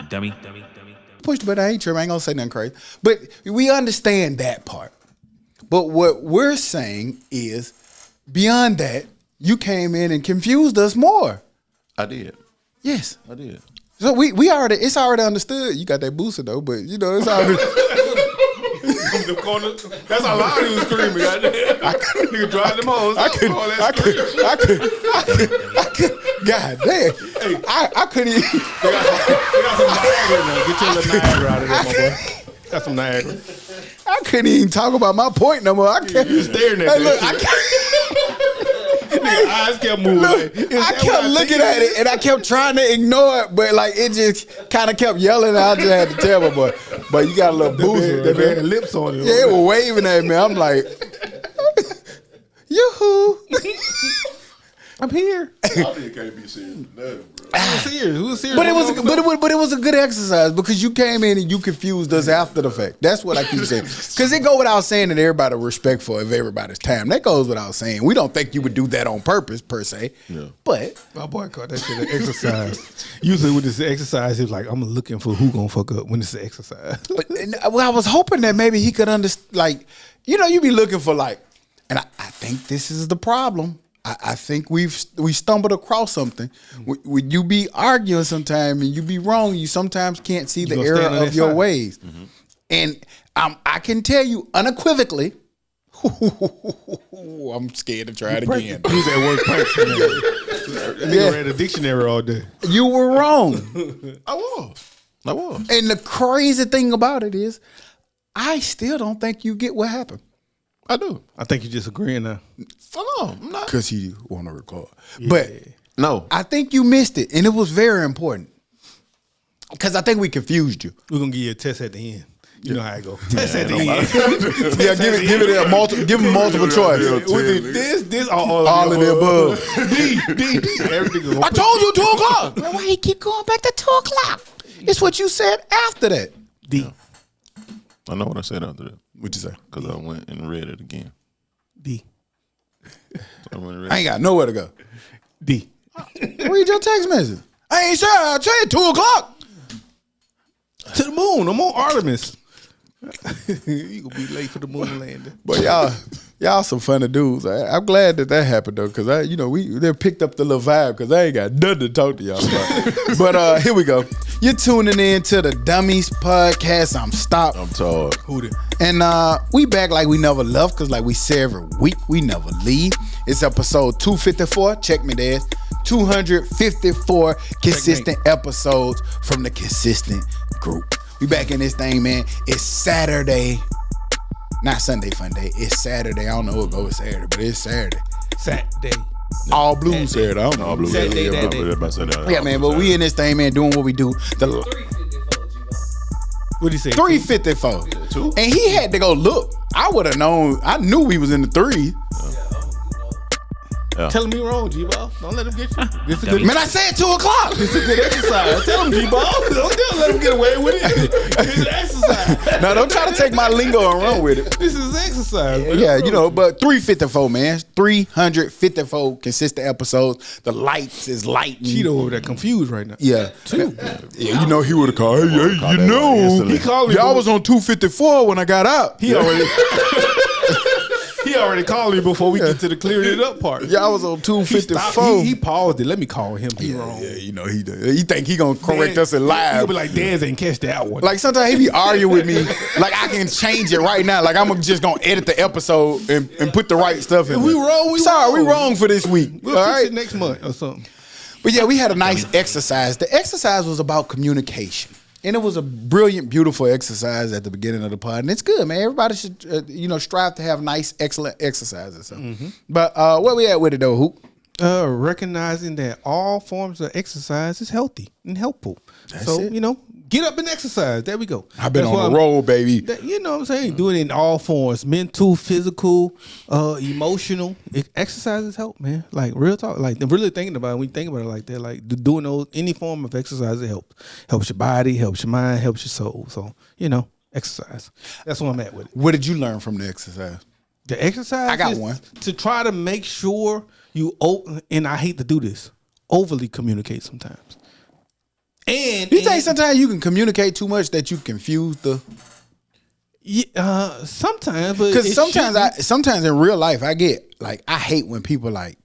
dummy. Push the button. I ain't tripping. I ain't gonna say nothing crazy. But we understand that part. But what we're saying is, beyond that, you came in and confused us more. I did. Yes, I did. So we already, it's already understood. You got that booster though, but you know it's already. That's how loud he was screaming. Nigga drive them hoes. I could. God damn. Hey, I couldn't even. They got some Niagara in there. Get your little Niagara out of there, my boy. Got some Niagara. I couldn't even talk about my point no more. I can't. You staring at Hey, that look, shit. I can't. Nigga eyes kept moving. Look, I kept looking at it and I kept trying to ignore it, but like it just kind of kept yelling. I just had to tell my boy, but you got a little booster. That man had lips on it. Yeah, it was waving at me. I'm like, yoo-hoo. I'm here. I can't be serious. No, bro. Who was serious? But it was a good exercise because you came in and you confused us after the fact. That's what I keep saying. Because it go without saying that everybody respectful of everybody's time. That goes without saying. We don't think you would do that on purpose per se. Yeah. But my boy called that shit an exercise. Usually with this exercise, it's like I'm looking for who gonna fuck up when it's an exercise. But I was hoping that maybe he could understand. Like, you know, you be looking for like, and I think this is the problem. I think we stumbled across something. When you be arguing sometimes and you be wrong, you sometimes can't see the error of your ways. Mm-hmm. And I can tell you unequivocally, I'm scared to try it again. Use that word practice. Nigga read a dictionary all day. You were wrong. I was. And the crazy thing about it is, I still don't think you get what happened. I do. I think you're just agreeing now. No, I'm not. Because he want to record. Yeah. But No. I think you missed it. And it was very important. Because I think we confused you. We're going to give you a test at the end. You know how it go. Test at the end. Yeah, give him multiple choice. Was it this, all of the above. D. Everything. I told you 2 o'clock. Why you keep going back to 2 o'clock? It's what you said after that. D. I know what I said after that. What'd you say? Because I went and read it again. D. I ain't got nowhere to go. D. Read your text message. I ain't sure. I said 2 o'clock. To the moon. I'm on Artemis. You gonna be late for the moon landing. But y'all some funny dudes. I'm glad that happened though, because they picked up the little vibe because I ain't got nothing to talk to y'all about. But here we go. You're tuning in to the Dummies podcast. I'm Stop. I'm tired. Who did? And we back like we never left, because like we say every week, we never leave. It's episode 254. Check me, Dad. 254 consistent episodes from the consistent group. We back in this thing, man. It's Saturday. Not Sunday fun day. It's Saturday. I don't know what goes Saturday, but it's Saturday. Saturday. All blue Saturday. I don't know. All blue. Saturday, that day. Yeah, man, but we in this thing, man, doing what we do. What did he say? 354. Two? And he had to go look. I would have known. I knew we was in the 3. Yeah. Tell him he wrong, G-Ball. Don't let him get you. This is a good. Man, I said 2 o'clock. This is a good exercise. Tell him, G-Ball. Don't let him get away with it. It's an exercise. Now, don't try to take my lingo and run with it. This is exercise. Man. Yeah, you know, but 354, man. 354 consistent episodes. The lights is lighting. Cheeto over there confused right now. Yeah. Two. Yeah, you know he would have called. Hey, you know. He called me. Y'all was on 254 when I got out. He already. He already called me before we get to the clearing it up part. Y'all was on 254. He paused it. Let me call him. He wrong. Yeah, you know, he think he gonna correct us in live. He'll be like, Daz ain't catch that one. Like sometimes he be arguing with me. Like I can change it right now. Like I'm just gonna edit the episode and put the right stuff in. If we wrong, we wrong for this week. We'll all fix right? it next month or something. But yeah, we had a nice exercise. The exercise was about communication. And it was a brilliant, beautiful exercise at the beginning of the pod. And it's good, man. Everybody should, strive to have nice, excellent exercises. So. Mm-hmm. But where we at with it, though, Hoop? Recognizing that all forms of exercise is healthy and helpful. That's so, it. Get up and exercise. There we go. I've been on the road, baby. You know what I'm saying? Do it in all forms. Mental, physical, emotional. Exercises help, man. Like, real talk. Like, really thinking about it, when you think about it like that, like, doing any form of exercise, it helps. Helps your body, helps your mind, helps your soul. So, exercise. That's where I'm at with it. What did you learn from the exercise? The exercise I got is one. to try to make sure you, and I hate to do this, overly communicate sometimes. And Do you think sometimes you can communicate too much that you confuse the? Yeah, sometimes, but Because sometimes in real life, I get like I hate when people like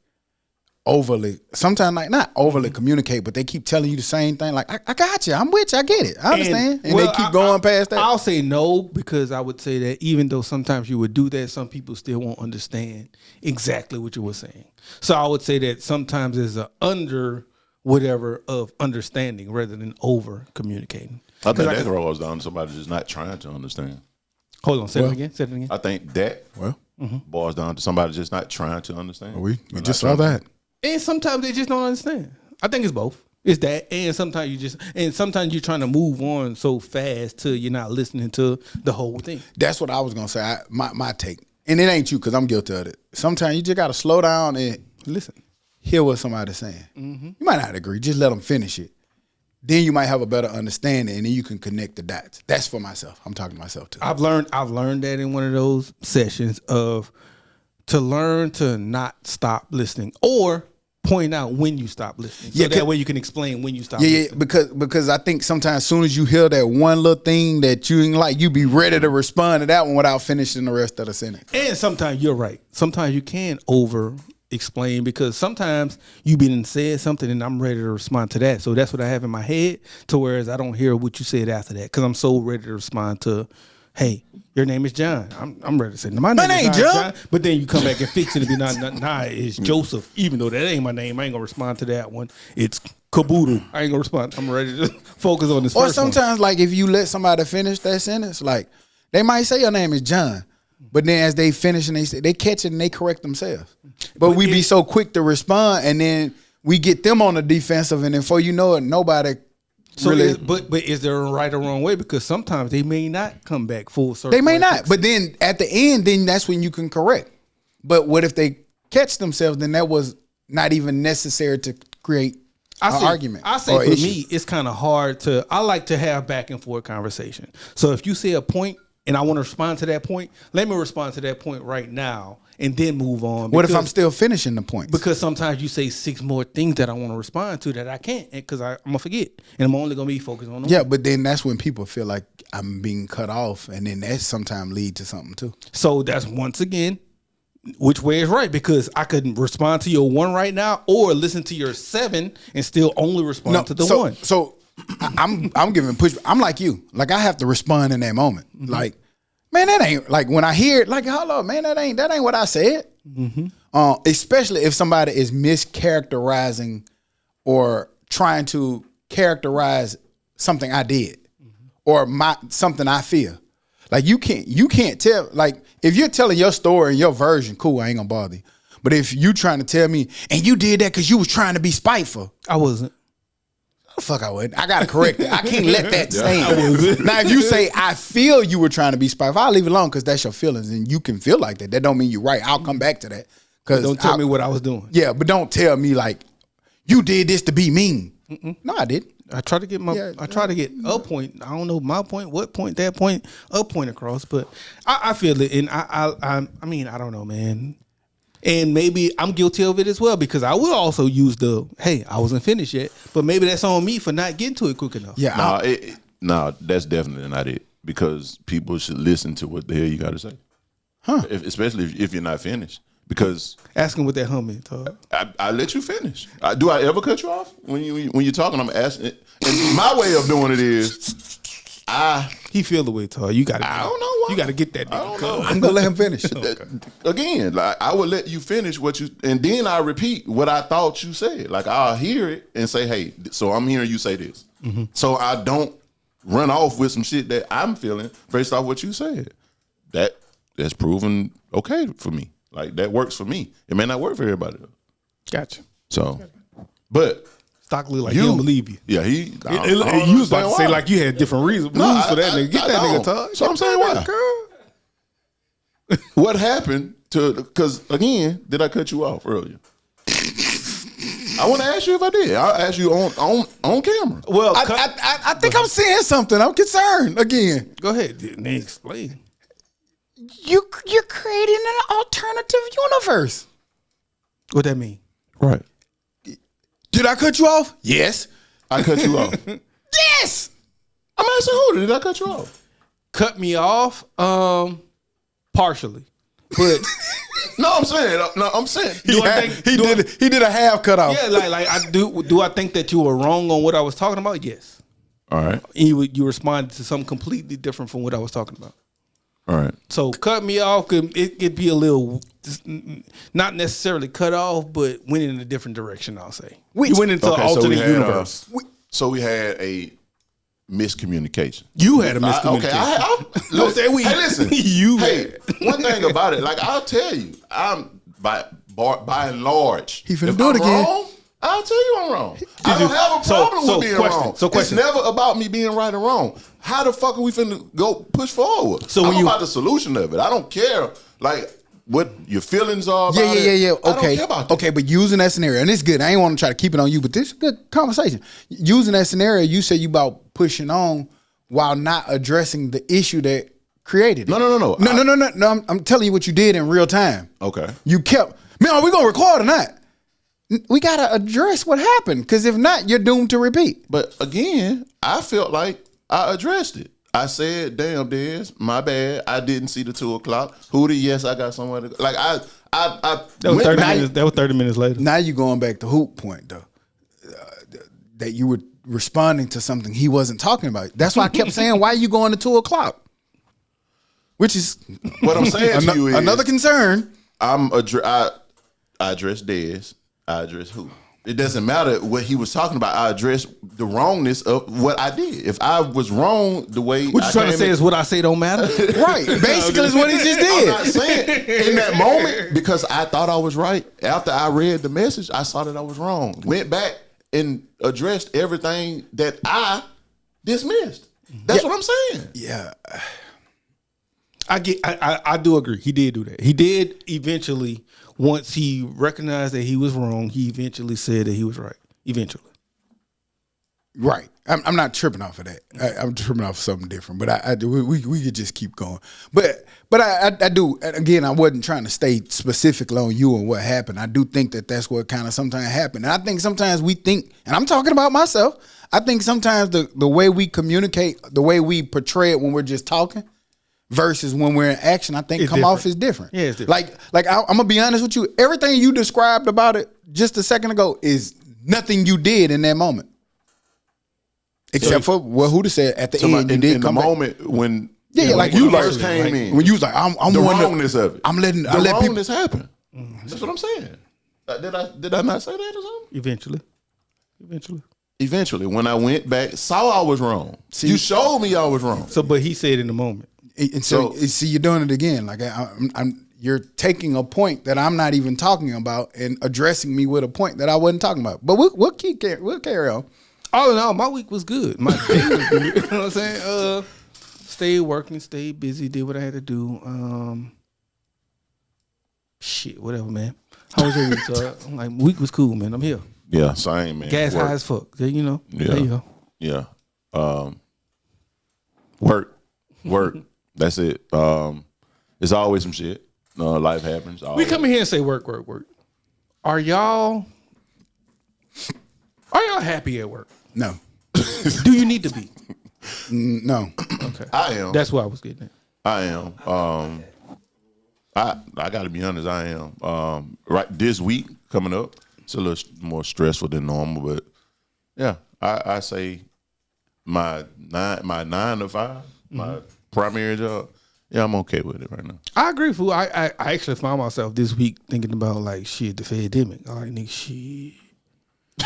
overly, sometimes like not overly communicate, but they keep telling you the same thing. Like I got you, I'm with you, I get it, I understand, and well, they keep going past that. I'll say no, because I would say that even though sometimes you would do that, some people still won't understand exactly what you were saying. So I would say that sometimes there's a under whatever of understanding rather than over communicating. I think that goes down to somebody just not trying to understand. Hold on, say it again. Say it again. I think that boils down to somebody just not trying to understand. We just saw that. And sometimes they just don't understand. I think it's both. It's that, and sometimes you're trying to move on so fast till you're not listening to the whole thing. That's what I was gonna say. My take, and it ain't you because I'm guilty of it. Sometimes you just gotta slow down and Listen. hear what somebody's saying. You might not agree, just let them finish it. Then you might have a better understanding, and then you can connect the dots. That's for myself. I'm talking to myself too. I've learned that in one of those sessions to learn to not stop listening or point out when you stop listening. So that way you can explain when you stop listening. Yeah, because I think sometimes as soon as you hear that one little thing that you ain't like, you be ready to respond to that one without finishing the rest of the sentence. And sometimes you're right. Sometimes you can over explain, because sometimes you been said something and I'm ready to respond to that. So that's what I have in my head, to whereas I don't hear what you said after that, because I'm so ready to respond to, hey, your name is John. I'm ready to say, my name is John. But then you come back and fix it and be nah, it's Joseph. Even though that ain't my name, I ain't gonna respond to that one. It's Caboodle. I ain't gonna respond. I'm ready to focus on this. Or first sometimes, like if you let somebody finish that sentence, like they might say your name is John, but then as they finish and they catch it and they correct themselves. But we be so quick to respond, and then we get them on the defensive, and then before you know it, nobody. So really, but is there a right or wrong way? Because sometimes they may not come back full circle. They may not, but then at the end, then that's when you can correct. But what if they catch themselves? Then that was not even necessary to create an argument. I say for me, it's kind of hard to. I like to have back and forth conversation. So if you say a point and I want to respond to that point, let me respond to that point right now and then move on. What if I'm still finishing the points? Because sometimes you say 6 more things that I want to respond to that I can't, because I'm going to forget. And I'm only going to be focused on them. Yeah, but then that's when people feel like I'm being cut off, and then that sometimes lead to something too. So that's, once again, which way is right? Because I could respond to your 1 right now, or listen to your 7 and still only respond to the 1. So I'm giving push. I'm like you. Like I have to respond in that moment. Mm-hmm. Like, man, that ain't, like when I hear it, like, hello, man, that ain't what I said. Mm-hmm. Especially if somebody is mischaracterizing or trying to characterize something I did, or something I feel. Like you can't tell. Like if you're telling your story and your version, cool, I ain't gonna bother you. But if you trying to tell me and you did that because you was trying to be spiteful, I wasn't. Fuck, I wouldn't. I gotta correct it. I can't let that stand. Now, if you say I feel you were trying to be spiteful, I'll leave it alone because that's your feelings, and you can feel like that. That don't mean you're right. I'll come back to that. Because don't tell me what I was doing. Yeah, but don't tell me like you did this to be mean. No, I didn't. I try to get a point. I don't know my point, what point, that point, a point across. But I feel it, and I mean, I don't know, man. And maybe I'm guilty of it as well, because I will also use hey, I wasn't finished yet, but maybe that's on me for not getting to it quick enough. Yeah. No, that's definitely not it, because people should listen to what the hell you got to say. Huh. Especially if you're not finished. Because asking what that humming, Todd. I let you finish. Do I ever cut you off when you're talking? I'm asking. And my way of doing it is, he feel the way, Todd. You got. I don't know why. You got to get that. I don't know. I'm gonna let him finish. Again, like I would let you finish what you, and then I repeat what I thought you said. Like I'll hear it and say, "Hey, so I'm hearing you say this." Mm-hmm. So I don't run off with some shit that I'm feeling based off what you said. That's proven okay for me. Like that works for me. It may not work for everybody though. Gotcha. So, but Stockley, like he don't believe you. Yeah, you was about to say like you had different reasons for that nigga. Get that nigga, Todd. So I'm saying why? What happened to? Because again, did I cut you off earlier? I want to ask you if I did. I'll ask you on camera. Well, I think I'm saying something. I'm concerned again. Go ahead, then explain. You're creating an alternative universe. What that mean? Right. Did I cut you off? Yes. I cut you off. Yes. I'm asking who did I cut you off? Cut me off, partially, but No, I'm saying. He did a half cut off. yeah, like I do. Do I think that you were wrong on what I was talking about? Yes. All right. And you responded to something completely different from what I was talking about. All right. So cut me off it could be a little, not necessarily cut off, but went in a different direction. I'll say you went into an alternate universe. So we had a miscommunication. You had a miscommunication. Don't say we. Hey, listen. One thing had. about it, like I'll tell you, I'm by and large. He finna if do it I'm again. Wrong, I'll tell you I'm wrong. I don't have a problem with being wrong. It's never about me being right or wrong. How the fuck are we finna go push forward? So I'm about the solution of it. I don't care like what your feelings are about it. Yeah. I don't Okay. care about that. Okay, but using that scenario, and it's good. I ain't want to try to keep it on you, but this is a good conversation. Using that scenario, you said you about pushing on while not addressing the issue that created it. No. I'm telling you what you did in real time. Okay. You kept, man, are we gonna record or not? We gotta address what happened, because if not, you're doomed to repeat. But again, I felt like I addressed it. I said, "Damn, Dez, my bad. I didn't see the 2 o'clock. Hootie, yes, I got somewhere to go." Like I That was 30 minutes. That was 30 minutes later. Now you're going back to Hoop point though, that you were responding to something he wasn't talking about. That's why I kept saying, "Why are you going to 2 o'clock?" Which is what I'm saying to you is another concern. I addressed Dez. I addressed who. It doesn't matter what he was talking about. I addressed the wrongness of what I did. If I was wrong the way what you trying to say is what I say don't matter? Right. Basically is what he just did. I'm not saying in that moment because I thought I was right. After I read the message, I saw that I was wrong. Went back and addressed everything that I dismissed. That's what I'm saying. Yeah. I do agree. He did do that. He did eventually. Once he recognized that he was wrong, he eventually said that he was right. Eventually. Right. I'm not tripping off of that. I'm tripping off of something different. But we could just keep going. But I do. Again, I wasn't trying to stay specifically on you and what happened. I do think that that's what kind of sometimes happen. And I think sometimes we think, and I'm talking about myself, I think sometimes the way we communicate, the way we portray it when we're just talking, versus when we're in action, I think off is different. Yeah, it's different. Like I'm gonna be honest with you. Everything you described about it just a second ago is nothing you did in that moment, except for what Huda said at the end. You did in come the back. moment when like you you first came in. when you was like I'm the one wrongness of it. I'm letting the I let people wrongness happen. That's what I'm saying. Did I not say that or something? Eventually, when I went back, saw I was wrong. You showed me I was wrong. So, but he said in the moment. And so see, you're doing it again. Like you're taking a point that I'm not even talking about and addressing me with a point that I wasn't talking about. But we'll carry on. All in all, my week was good. My day was good. You know what I'm saying? Stayed working, stayed busy, did what I had to do. Shit, whatever, man. How was your week? So I'm like, week was cool, man. I'm here. Yeah, same, man. Gas high as fuck. You know. Yeah. There you go. Yeah. Work. That's it. It's always some shit. Life happens. We come in here and say work. Are y'all happy at work? No. Do you need to be? No. Okay. I am. That's what I was getting at. I am. I got to be honest. I am. Right this week coming up, it's a little more stressful than normal, but yeah, I say my 9 to 5, my primary job. Yeah, I'm okay with it right now. I agree, fool. I actually found myself this week thinking about like shit, the pandemic. Like nigga, shit.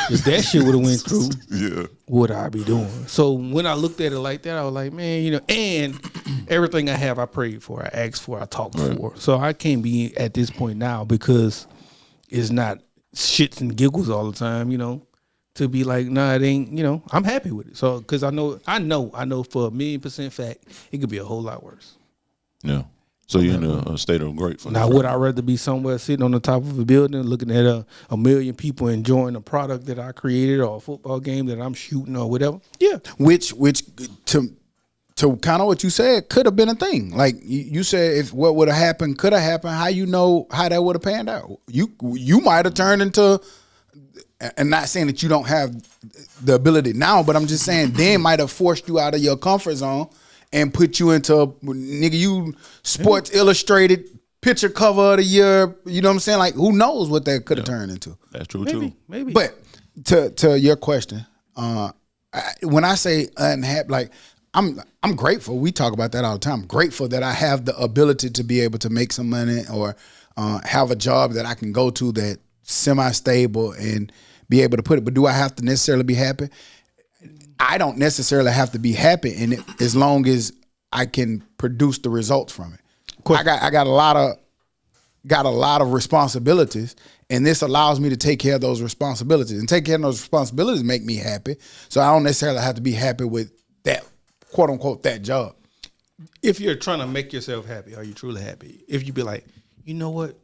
If that shit would have went through, Yeah, what I be doing? So when I looked at it like that, I was like, man, you know, and everything I have, I prayed for, I asked for, I talked for. So I can't be at this point now because it's not shits and giggles all the time, you know. To be like, nah, it ain't, you know, I'm happy with it. So because I know for 1,000,000% fact, it could be a whole lot worse. yeah. So you're in a state of gratefulness. Now, would I rather be somewhere sitting on the top of a building looking at a million people enjoying a product that I created or a football game that I'm shooting or whatever? Yeah. Which to kind of what you said could have been a thing. Like you said, if what would have happened could have happened. How you know how that would have panned out? You might have turned into, and not saying that you don't have the ability now, but I'm just saying Dan might have forced you out of your comfort zone and put you into nigga, you Sports Illustrated picture cover of the year. You know what I'm saying? Like, who knows what that could have turned into? That's true too. Maybe. But to your question, when I say unhappy, like I'm grateful. We talk about that all the time. I'm grateful that I have the ability to be able to make some money or have a job that I can go to that semi-stable and be able to put it. But do I have to necessarily be happy? I don't necessarily have to be happy in it as long as I can produce the results from it. I got a lot of responsibilities, and this allows me to take care of those responsibilities. And take care of those responsibilities make me happy. So I don't necessarily have to be happy with that, quote unquote, that job. If you're trying to make yourself happy, are you truly happy? If you be like, you know what?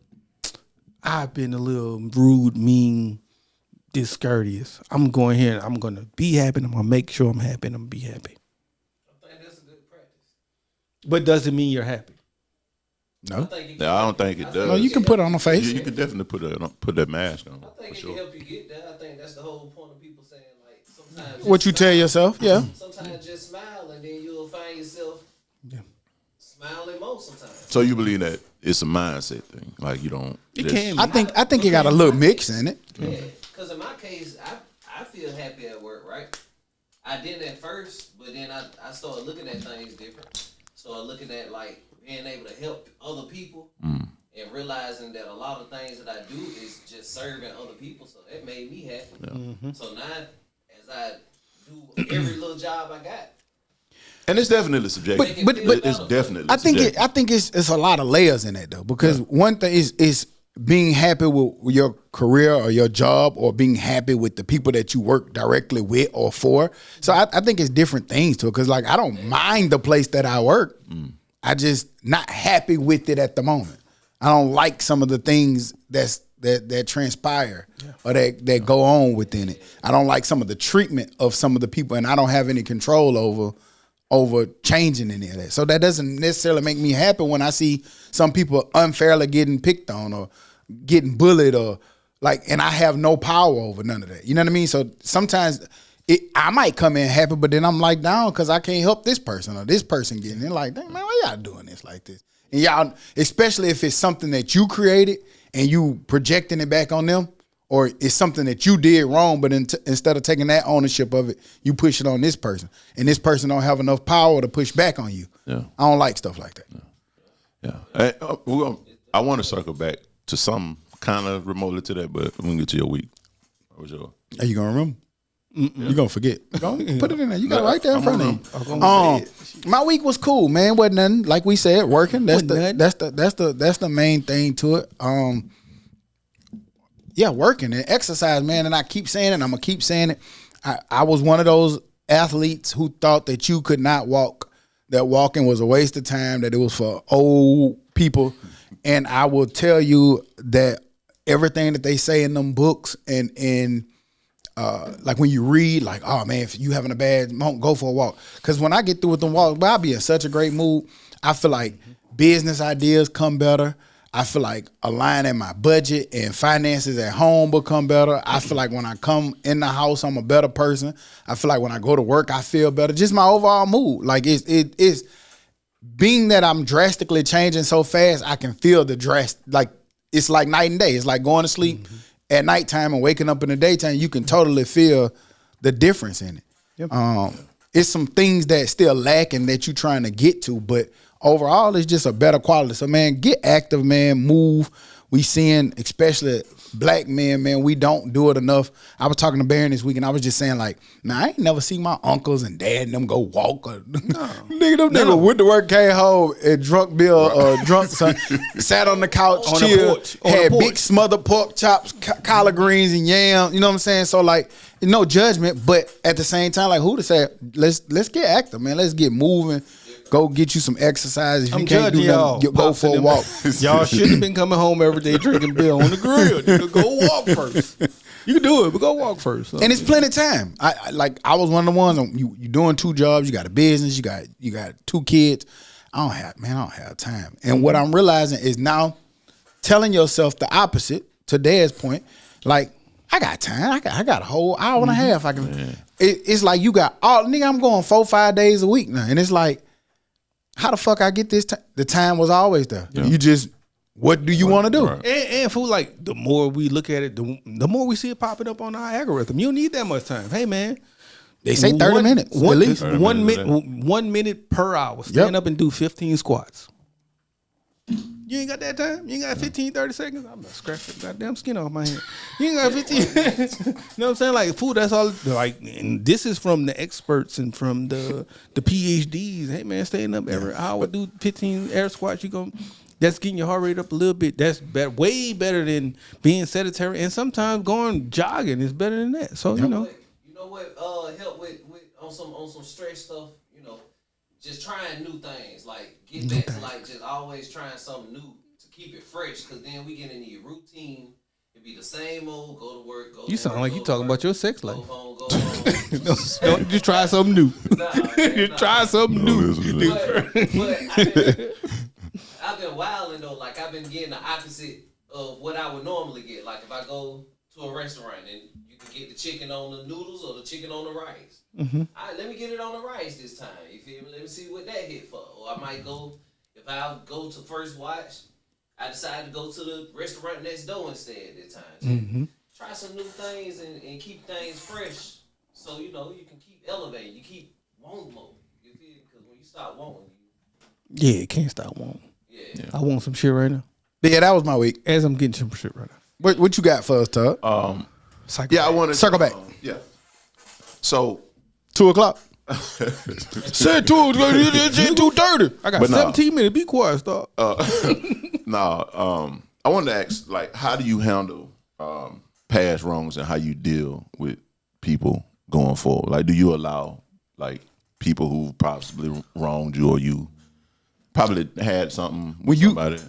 I've been a little rude, mean, discourteous. I'm going here and I'm going to be happy and I'm going to make sure I'm happy and I'm going to be happy. I think that's a good practice. But does it mean you're happy? No. I don't think it does. No, you can put it on the face. You can definitely put that mask on. I think it can help you get there. I think that's the whole point of people saying, like, sometimes. What you tell yourself, yeah. Sometimes just smile and then you'll find yourself smiling more sometimes. So you believe that it's a mindset thing? Like you don't. It can be. I think you got a little mix in it. Yeah, because in my case, I feel happy at work, right? I didn't at first, but then I started looking at things different. Started looking at like being able to help other people and realizing that a lot of things that I do is just serving other people. So that made me happy. Yeah. Mm-hmm. So now, as I do every little job I got. And it's definitely subjective. But it's definitely. I think it's a lot of layers in it though, because one thing is being happy with your career or your job, or being happy with the people that you work directly with or for. So I think it's different things to it. Because like I don't mind the place that I work. I just not happy with it at the moment. I don't like some of the things that transpire or that go on within it. I don't like some of the treatment of some of the people, and I don't have any control over changing any of that. So that doesn't necessarily make me happy when I see some people unfairly getting picked on or getting bullied or like, and I have no power over none of that. You know what I mean? So sometimes I might come in happy, but then I'm like down because I can't help this person or this person getting it. Like, dang, man, why y'all doing this like this? And y'all, especially if it's something that you created and you projecting it back on them, or it's something that you did wrong, but instead of taking that ownership of it, you push it on this person, and this person don't have enough power to push back on you. Yeah, I don't like stuff like that. Yeah, I want to circle back to some kind of remotely to that, but when we get to your week, what was yours? Are you gonna remember? You gonna forget? Put it in there. You got it right there in front of you. My week was cool, man. Wasn't nothing, like we said, working. That's the main thing to it. Yeah, working and exercise, man. And I keep saying it. I'm gonna keep saying it. I was one of those athletes who thought that you could not walk, that walking was a waste of time, that it was for old people. And I will tell you that everything that they say in them books and like when you read, like, oh man, if you having a bad moment, go for a walk. Because when I get through with them walks, I'll be in such a great mood. I feel like business ideas come better. I feel like aligning my budget and finances at home become better. I feel like when I come in the house, I'm a better person. I feel like when I go to work, I feel better. Just my overall mood. Like it's being that I'm drastically changing so fast, I can feel the like it's like night and day. It's like going to sleep at nighttime and waking up in the daytime. You can totally feel the difference in it. Yep. It's some things that still lacking that you're trying to get to, but overall, it's just a better quality. So, man, get active, man. Move. We seeing, especially black men, man, we don't do it enough. I was talking to Baron this week, and I was just saying, like, man, I ain't never seen my uncles and dad and them go walk. Nigga went to work, came home, and drunk son, sat on the couch, on chilled, the porch, had big smothered pork chops, collard greens, and yam. You know what I'm saying? So, like, no judgment, but at the same time, like, who to say, let's get active, man. Let's get moving. Go get you some exercise. If you can't do nothing, go for a walk. Y'all shouldn't have been coming home every day drinking beer on the grill. You could go walk first. You can do it, but go walk first. And it's plenty of time. I was one of the ones. You doing 2 jobs. You got a business. You got 2 kids. I don't have time. And what I'm realizing is now telling yourself the opposite. To Dad's point, like I got time. I got a whole hour and a half. I can. It's like you got all nigga. I'm going 4-5 days a week now, and it's like, how the fuck I get this time? The time was always there. Yeah. You just, what do you want to do? Right. And for like, the more we look at it, the more we see it popping up on our algorithm. You don't need that much time. Hey man, they say 30 minutes at least. 1 minute per hour. Stand up and do 15 squats. You ain't got that time? You ain't got 15, 30 seconds? I'm gonna scratch the goddamn skin off my hand. You ain't got 15. You know what I'm saying? Like, food, that's all. Like, and this is from the experts and from the PhDs. Hey, man, staying up every hour, do 15 air squats. That's getting your heart rate up a little bit. That's way better than being sedentary. And sometimes going jogging is better than that. So, you know. You know what help with on some stretch stuff? You know, just trying new things. Like, get back to like just always trying something new to keep it fresh. Because then we get into your routine. It be the same old. Go to work. Go. You to sound work, like you talking about your sex life. Go home. Go home. Don't just try something new. Try something new. But I've been wilding though. Like, I've been getting the opposite of what I would normally get. Like, if I go to a restaurant and you can get the chicken on the noodles or the chicken on the rice. All right, let me get it on the rice this time. You feel me? Let me see what that hit for. Or I might go, if I go to First Watch, I decide to go to the restaurant next door instead this time. Try some new things and keep things fresh. So, you know, you can keep elevating. You keep wanting more. You feel me? Because when you stop wanting, yeah, you can't stop wanting. Yeah. I want some shit right now. Yeah, that was my week. As I'm getting some shit right now. What you got for us, Todd? I want to circle back. Yeah. So 2:00. Said 2:30. I got 17 minutes. Be quiet, stop. I wanted to ask, like, how do you handle past wrongs and how you deal with people going forward? Like, do you allow, like, people who possibly wronged you or you probably had something with somebody?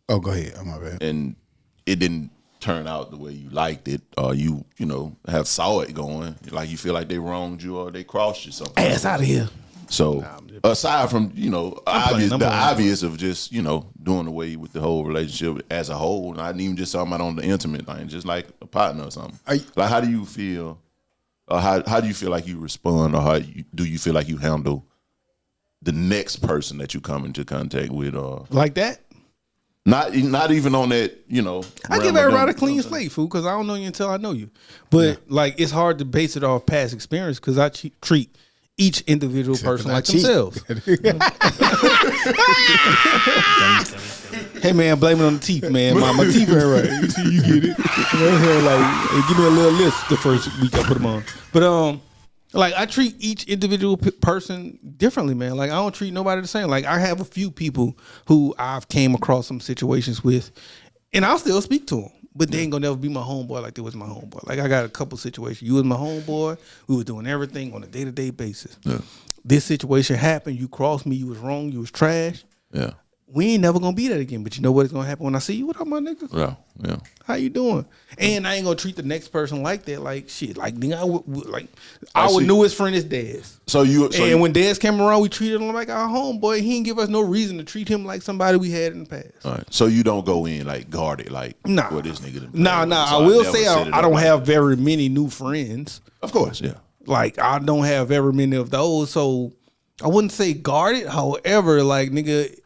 Oh, go ahead. My bad. And it didn't turn out the way you liked it, or you know, have saw it going, like you feel like they wronged you or they crossed you something. Ass out of here. So aside from, you know, obvious of just, you know, doing away with the whole relationship as a whole, not even just talking about on the intimate thing, just like a partner or something. Like, how do you feel, or how do you feel like you respond, or do you feel like you handle the next person that you come into contact with, or like that? Not even on that, you know. I give everybody a clean slate, fool, because I don't know you until I know you. But like, it's hard to base it off past experience because I treat each individual person like themselves. Hey man, blame it on the teeth, man. My teeth ain't right. You get it? Like, give me a little list the first week I put them on. But like, I treat each individual person differently, man. Like, I don't treat nobody the same. Like, I have a few people who I've came across some situations with, and I'll still speak to them. But they ain't gonna never be my homeboy like they was my homeboy. Like, I got a couple situations. You was my homeboy. We was doing everything on a day-to-day basis. Yeah. This situation happened. You crossed me. You was wrong. You was trash. Yeah. We ain't never gonna be that again. But you know what's gonna happen when I see you? What up, my nigga? Yeah. How you doing? And I ain't gonna treat the next person like that. Like, shit. Like, nigga, our newest friend is Dez. And when Dez came around, we treated him like our homeboy. He didn't give us no reason to treat him like somebody we had in the past. All right. So you don't go in like guarded, like, nah. This nigga. Nah. I will say I don't have very many new friends. Of course, yeah. Like, I don't have very many of those, so I wouldn't say guarded. However, like, nigga,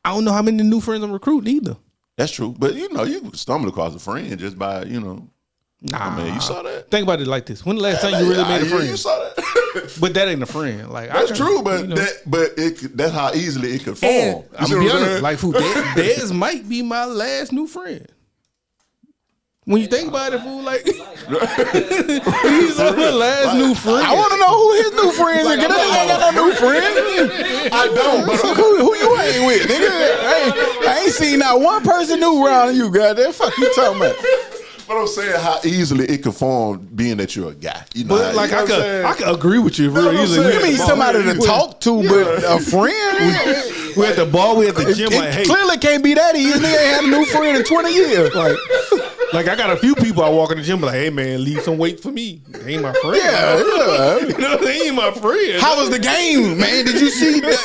I don't know how many new friends I'm recruiting either. That's true. But, you know, you stumble across a friend just by, you know. Nah. Man, you saw that? Think about it like this. When the last time you really made a friend? You saw that. But that ain't a friend. Like, that's true, but you know, that's how easily it could form. I'm gonna be honest, like, fool, Dez might be my last new friend. When you think about it, fool, like, he's our last new friend. I want to know who his new friends are. Cause I ain't got no new friends. I don't. But who you ain't with, nigga? I ain't seen not one person new around you, goddamn. Fuck you talking about? But I'm saying how easily it could form, being that you're a guy. You know, but like, I could agree with you real easily. You mean somebody to talk to, but a friend? We at the bar, we at the gym. Like, hey, clearly can't be that easy. Nigga ain't had a new friend in 20 years. Like I got a few people I walk in the gym like, hey man, leave some weight for me. They ain't my friend. Yeah. You know, they ain't my friend. How was the game, man? Did you see that?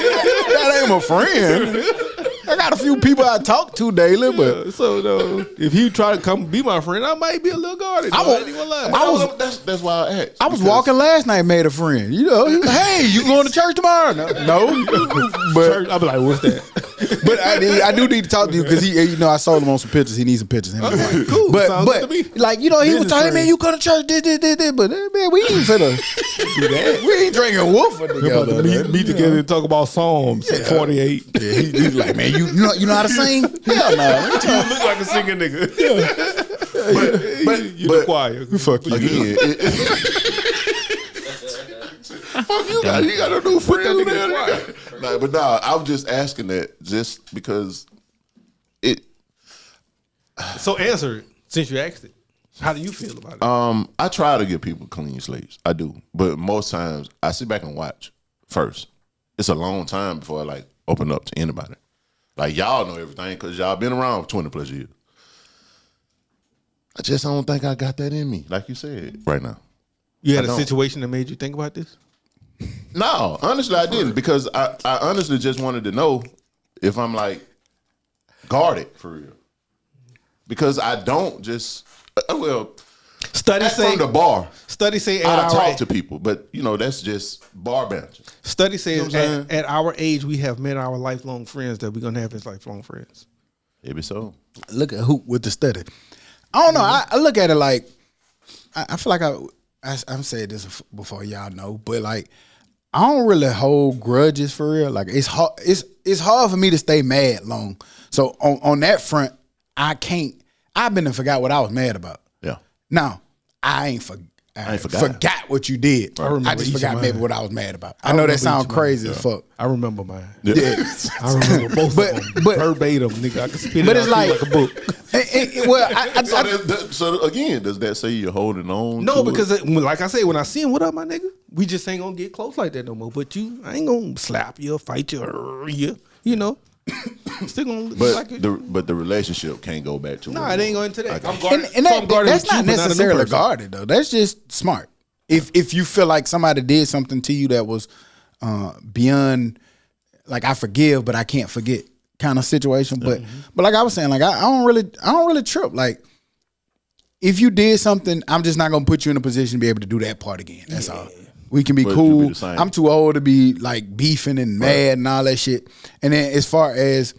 That ain't my friend. I got a few people I talk to daily, but So if he try to come be my friend, I might be a little guarded. I ain't gonna lie. That's why I asked. I was walking last night, made a friend. You know, he was like, hey, you going to church tomorrow? No. But I'll be like, what's that? But I do need to talk to you because I sold him on some pictures. He needs some pictures. Okay, cool. But good to me. like he was telling me, you go to church, this. But man, we ain't finna do that. We ain't drinking Wolfer together. Meet together and talk about Psalms 48. Yeah, he's like, man, you know how to sing? Hell no. You look like a singing nigga. But You the choir. Fuck you. again, fuck you got. You got a new friend there. Nah, but I was just asking that just because it. So answer it since you asked it. How do you feel about it? I try to give people clean slates. I do, but most times I sit back and watch first. It's a long time before I like open up to anybody. Like y'all know everything because y'all been around for 20 plus years. I just don't think I got that in me, like you said right now. You had I a don't. situation that made you think about this? No, honestly, I didn't because I honestly just wanted to know if I'm like guarded for real. Because I don't just Studies say from the bar. Studies say I at talk our to people, but that's just bar banter. studies say You know what I'm saying? at our age we have met our lifelong friends that we're gonna have as lifelong friends. Maybe so. Look at Hoop with the study. I don't know. I look at it like I feel like I'm saying this before y'all know, but like I don't really hold grudges for real. Like it's hard. It's hard for me to stay mad long. So on that front, I can't. I've been and forgot what I was mad about. Yeah. Now I ain't forgot what you did. I just forgot maybe what I was mad about. I know that sounds crazy as fuck. I remember mine. Yeah. I remember both of them. but- Verbatim, nigga. I can spit But it it's out to you like- like a book. Well, So again, does that say you're holding on? No, to because it? like I say, when I see him, what up, my nigga? We just ain't gonna get close like that no more. But I ain't gonna slap you or fight you or you know. Still gonna like it. but the relationship can't go back to Nah, it ain't going into that. I'm and guarded. and So I'm guarded that's with you, not but a new necessarily person. guarded though. That's just smart. If you feel like somebody did something to you that was beyond, like I forgive but I can't forget kind of situation. But like I was saying, like I don't really trip. Like if you did something, I'm just not gonna put you in a position to be able to do that part again. That's all. We can be But cool. you be the same. I'm too old to be like beefing and mad and all that shit. And then as far as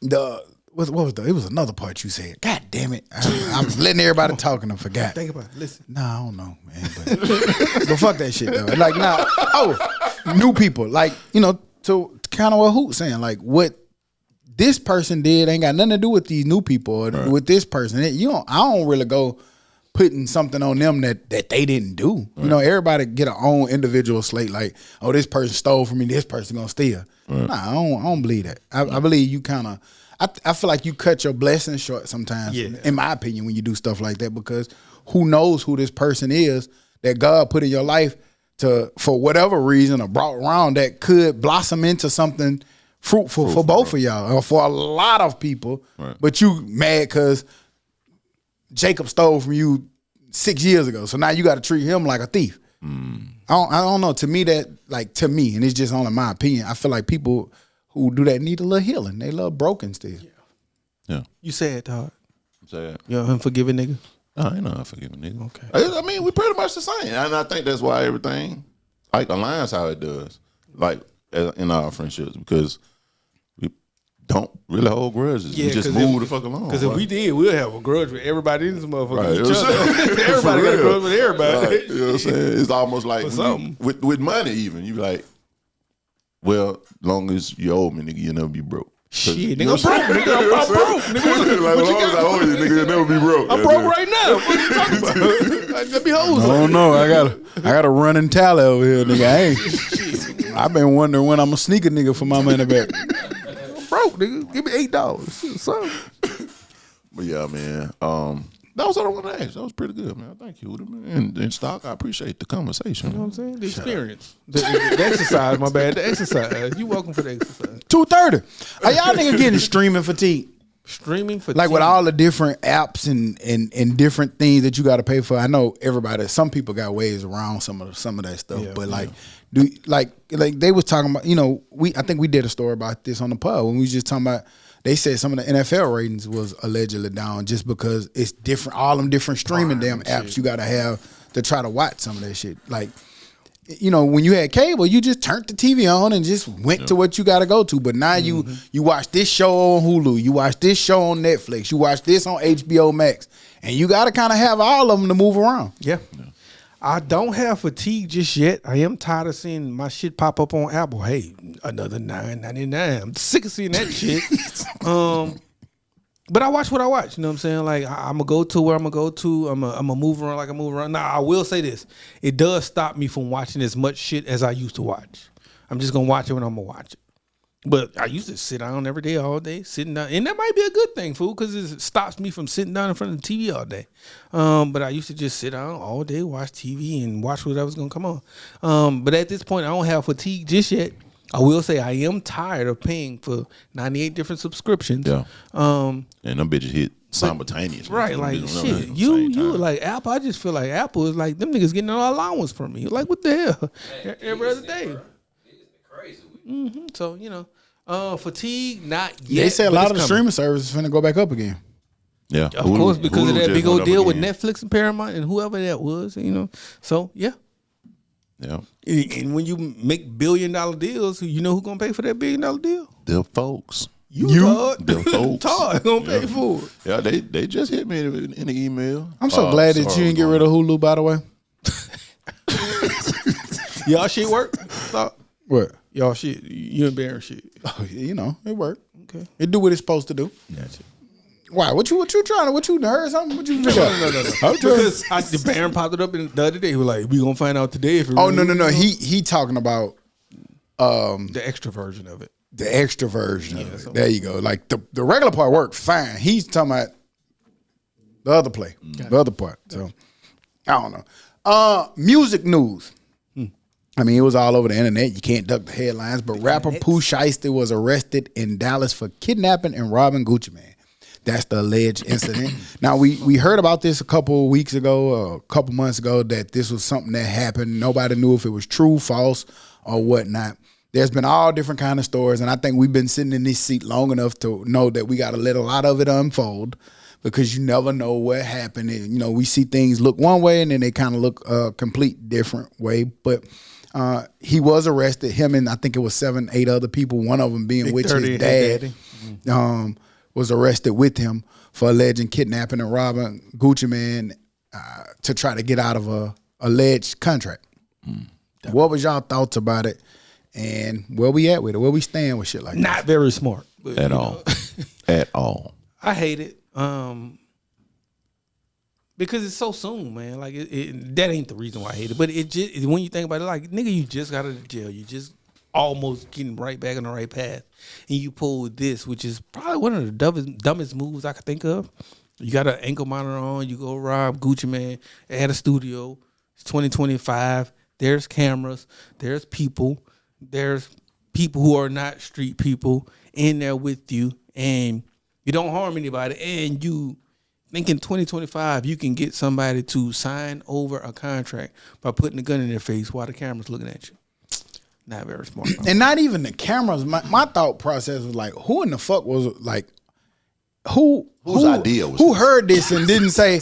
what was it was another part you said. God damn it. I'm letting everybody talk and I forgot. Think about it. Listen. Nah, I don't know, man. But fuck that shit though. Like nah. New people. Like, to kind of what Hoop's saying. Like what this person did ain't got nothing to do with these new people or with this person. I don't really go putting something on them that they didn't do. Right. Everybody get their own individual slate. Like, oh, this person stole from me. This person gonna steal. Right. Nah, I don't believe that. I believe you kind of. I feel like you cut your blessings short sometimes. Yeah. In my opinion, when you do stuff like that, because who knows who this person is that God put in your life to, for whatever reason, or brought around that could blossom into something fruitful for both of y'all or for a lot of people. Right. But you mad because Jacob stole from you 6 years ago, so now you got to treat him like a thief. I don't know. To me, and it's just only my opinion. I feel like people who do that need a little healing. They love broken still. Yeah. You sad, dog. Sad. You unforgiving nigga? I ain't no unforgiving nigga. Okay. I mean, we pretty much the same, and I think that's why everything like aligns how it does, like in our friendships, because we don't really hold grudges. We just move the fuck along. Because if we did, we'll have a grudge with everybody in this motherfucker. Right. Each other. Everybody got a grudge with everybody. Right. You know what I'm saying? It's almost like with money even. You be like, well, long as you owe me, nigga, you'll never be broke. Shit, nigga, I'm broke, nigga. I'm broke, nigga. Like, as long as I owe you, nigga, you'll never be broke. I'm broke right now. What are you talking about? Let me hold I don't know. I got a running tally over here, nigga. I've been wondering when I'm gonna sneak a nigga for my money back. I'm broke, nigga. Give me $8. Something. But yeah, man. That was all I wanted to ask. That was pretty good, man. Thank you, man. And Stock, I appreciate the conversation. You know what I'm saying? The experience. The exercise, my bad. The exercise. You welcome for the exercise. 2:30. Are y'all nigga getting streaming fatigue? Streaming for like TV. with all the different apps and different things that you got to pay for. I know some people got ways around some of that stuff, but like like they was talking about, I think we did a story about this on the pub when we was just talking about. They said some of the NFL ratings was allegedly down just because it's different. All them different streaming damn apps you got to have to try to watch some of that shit. Like, when you had cable, you just turned the TV on and just went to what you got to go to. But now you watch this show on Hulu, you watch this show on Netflix, you watch this on HBO Max, and you got to kind of have all of them to move around. Yeah. I don't have fatigue just yet. I am tired of seeing my shit pop up on Apple. Hey, another $9.99. I'm sick of seeing that shit. But I watch what I watch. You know what I'm saying? Like, I'm going to go to where I'm going to go to. I'm going to move around like I move around. Now, I will say this. It does stop me from watching as much shit as I used to watch. I'm just going to watch it when I'm going to watch it. But I used to sit down every day, all day, sitting down. And that might be a good thing, fool, because it stops me from sitting down in front of the TV all day. But I used to just sit down all day, watch TV, and watch whatever's going to come on. But at this point, I don't have fatigue just yet. I will say I am tired of paying for 98 different subscriptions. Yeah. And them bitches hit simultaneously. Right, like, shit. You like Apple, I just feel like Apple is like, them niggas getting an allowance from me. Like, what the hell? Every other day. Crazy. So, fatigue, not yet. They say a lot of the streaming services finna go back up again. Yeah. Of course, because Hulu of that just big went old up deal with again. Netflix and Paramount and whoever that was, So, yeah. Yeah. And when you make $1 billion deals, you know who's going to pay for that $1 billion deal? The folks. Todd. The folks. Todd going to pay for it. Yeah, they just hit me in the email. I'm so glad that you didn't get rid of Hulu, by the way. Y'all shit work? Todd? What? Y'all shit. You and Baron shit. Oh, it worked. Okay. It do what it's supposed to do. Gotcha. Why? What you trying to? What you heard something? What you figure out? No. Because the Baron popped it up the other day. He was like, we going to find out today if it Oh, really no. He talking about the extra version of it. the extra version of it. There you go. Like the regular part worked fine. He's talking about the other play, the other part. So I don't know. Music news. I mean, it was all over the internet. You can't duck the headlines. But rapper Pooh Shiesty was arrested in Dallas for kidnapping and robbing Gucci Mane. That's the alleged incident. Now, we heard about this a couple of weeks ago, a couple months ago, that this was something that happened. Nobody knew if it was true, false, or whatnot. There's been all different kind of stories, and I think we've been sitting in this seat long enough to know that we got to let a lot of it unfold, because you never know what happened. And, you know, we see things look one way, and then they kind of look a complete different way. But he was arrested, him and I think it was 7-8 other people, one of them being with his dad, was arrested with him for alleged kidnapping and robbing Gucci Mane to try to get out of a alleged contract. What was y'all thoughts about it, and where we at with it? Where we stand with shit like that? Not very smart. But, At all. At all. I hate it. Because it's so soon, man. Like that ain't the reason why I hate it. But it just, when you think about it, like, nigga, you just got out of jail. You just almost getting right back on the right path, and you pull this, which is probably one of the dumbest moves I could think of. You got an ankle monitor on. You go rob Gucci Mane at a studio. It's 2025. There's cameras. There's people. There's people who are not street people in there with you, and you don't harm anybody, and you think in 2025 you can get somebody to sign over a contract by putting a gun in their face while the camera's looking at you. Not very smart. And not even the cameras. My thought process was like, who in the fuck was like, whose idea was who this? heard this and didn't say,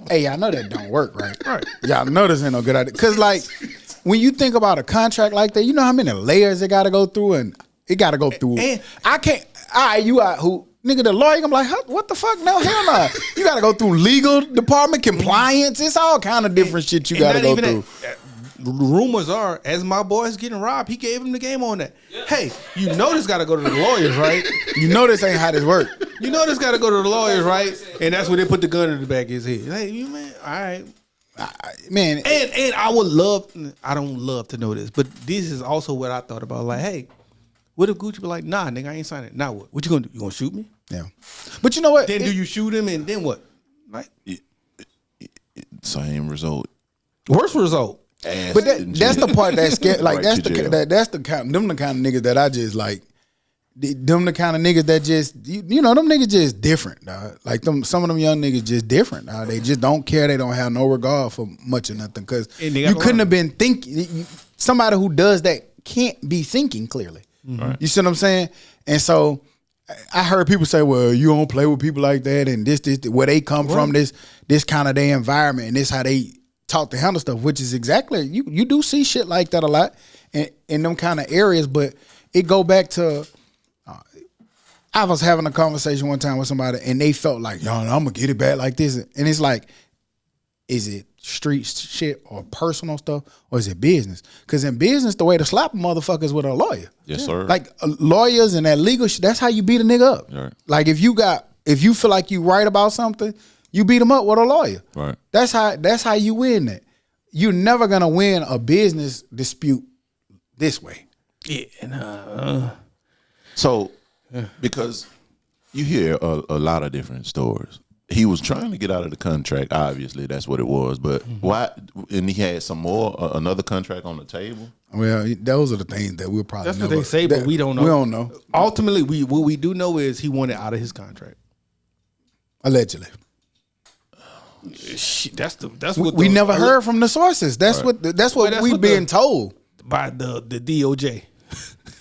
hey, I know that don't work, right? Right. Y'all know this ain't no good idea. Because like, when you think about a contract like that, you know how many layers it got to go through, and it got to go through. And I can't. You out who? Nigga, the lawyer, I'm like, what the fuck? No, hell no. You got to go through legal department, compliance. It's all kind of different shit you got to go through. Rumors are, as my boy's getting robbed, he gave him the game on that. Yeah. Hey, you know this got to go to the lawyers, right? You know this ain't how this work. You know this got to go to the lawyers, right? And that's where they put the gun in the back of his head. Hey, you man, all right. Man. And I would love, I don't love to know this, but this is also what I thought about. Like, hey, what if Gucci be like, nah, nigga, I ain't signing it. Now what? What you gonna do? You gonna shoot me? Yeah. But you know what? Then do you shoot him, and then what? Like, Same result. Worst result. But that's the part that's scared. Like, that's the kind of niggas that I just like them the kind of niggas that just you know them niggas just different, dog. Like some of them young niggas just different, dog. They just don't care. They don't have no regard for much or nothing. Because you couldn't have been thinking. Somebody who does that can't be thinking clearly. Right. You see what I'm saying? And so I heard people say, "Well, you don't play with people like that," and this where they come from, this kind of their environment, and this how they talk to handle stuff. Which is exactly you do see shit like that a lot in them kind of areas, but it go back to. I was having a conversation one time with somebody, and they felt like, "Yo, I'm gonna get it back like this," and it's like, is it street shit or personal stuff, or is it business? Because in business, the way to slap a motherfucker is with a lawyer. Yes, sir. Like lawyers and that legal shit, that's how you beat a nigga up. Right. Like if you feel like you right about something, you beat them up with a lawyer. Right. That's how you win that. You're never gonna win a business dispute this way. Yeah. So, because you hear a lot of different stories. He was trying to get out of the contract. Obviously, that's what it was. But why? And he had some more, another contract on the table. Well, those are the things that we'll probably. That's what they say, but we don't know. We don't know. Ultimately, what we do know is he wanted out of his contract. Allegedly. That's what we never heard from the sources. That's what we've been told by the DOJ.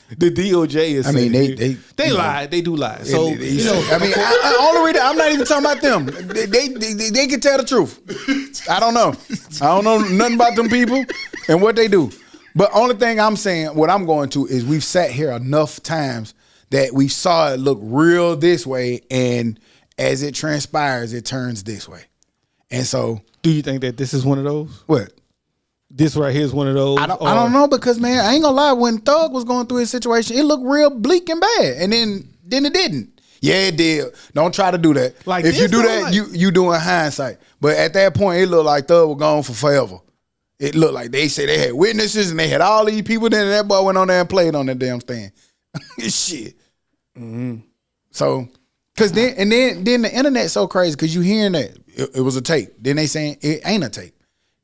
The DOJ is. I mean, they lie. They do lie. So you know, I mean, I'm not even talking about them. They can tell the truth. I don't know nothing about them people and what they do. But only thing I'm saying, what I'm going to is we've sat here enough times that we saw it look real this way, and as it transpires, it turns this way. And so, do you think that this is one of those? What? This right here is one of those. I don't know, because man, I ain't gonna lie. When Thug was going through his situation, it looked real bleak and bad, and then it didn't. Yeah, it did. Don't try to do that. Like if you do that, you doing hindsight. But at that point, it looked like Thug was gone for forever. It looked like they said they had witnesses and they had all these people. Then that boy went on there and played on that damn stand. Shit. Mm-hmm. So, cause then the internet's so crazy because you hearing that it was a tape. Then they saying it ain't a tape.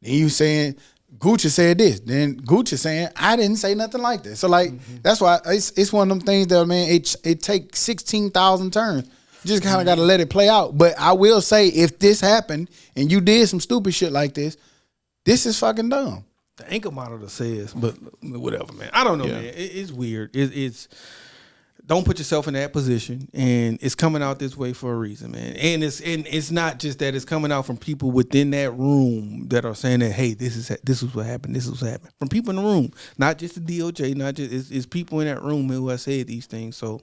Then you saying Gucci said this. Then Gucci saying I didn't say nothing like that. So like that's why it's one of them things that man it takes 16,000 turns. You just kind of got to let it play out. But I will say if this happened and you did some stupid shit like this is fucking dumb. The ankle monitor says, but whatever, man. I don't know, man. It's weird. It's don't put yourself in that position, and it's coming out this way for a reason, man. And it's not just that; it's coming out from people within that room that are saying that, hey, this is what happened. This is what happened from people in the room, not just the DOJ, not just it's people in that room who have said these things. So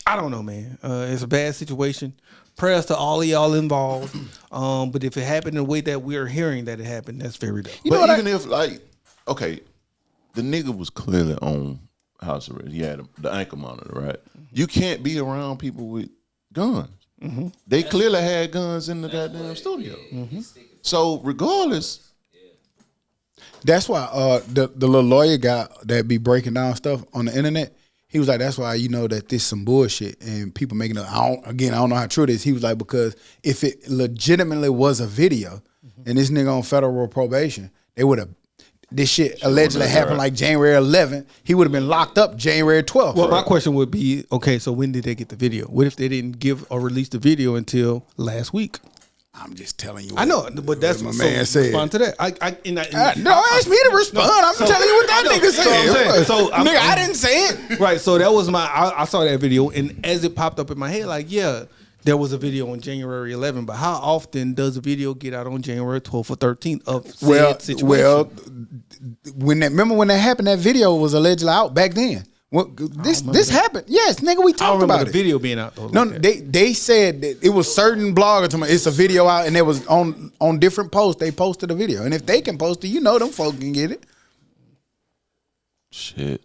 I don't know, man. It's a bad situation. Prayers to all of y'all involved. But if it happened in the way that we're hearing that it happened, that's very dumb. But even if, like, okay, the nigga was clearly on house arrest. He had the ankle monitor, right? You can't be around people with guns. Mm-hmm. They clearly had guns in the goddamn studio. Mm-hmm. So regardless. That's why the little lawyer guy that be breaking down stuff on the internet, he was like, that's why you know that this some bullshit and people making it. I don't know how true it is. He was like, because if it legitimately was a video and this nigga on federal probation, they would have, this shit allegedly happened like January 11th. He would have been locked up January 12th. Well, my question would be, okay, so when did they get the video? What if they didn't give or release the video until last week? I'm just telling you. I know, but that's what my man said. Respond to that. No, ask me to respond. I'm telling you what that nigga said. So nigga, I didn't say it. Right. So that was I saw that video, and as it popped up in my head, like, yeah, there was a video on January 11th, but how often does a video get out on January 12th or 13th of said situation? Well, remember when that happened? That video was allegedly out back then. Well, this happened. Yes, nigga, we talked about the video being out though. No, they said that it was certain bloggers talking about it's a video out, and it was on different posts. They posted a video, and if they can post it, you know them folk can get it. Shit.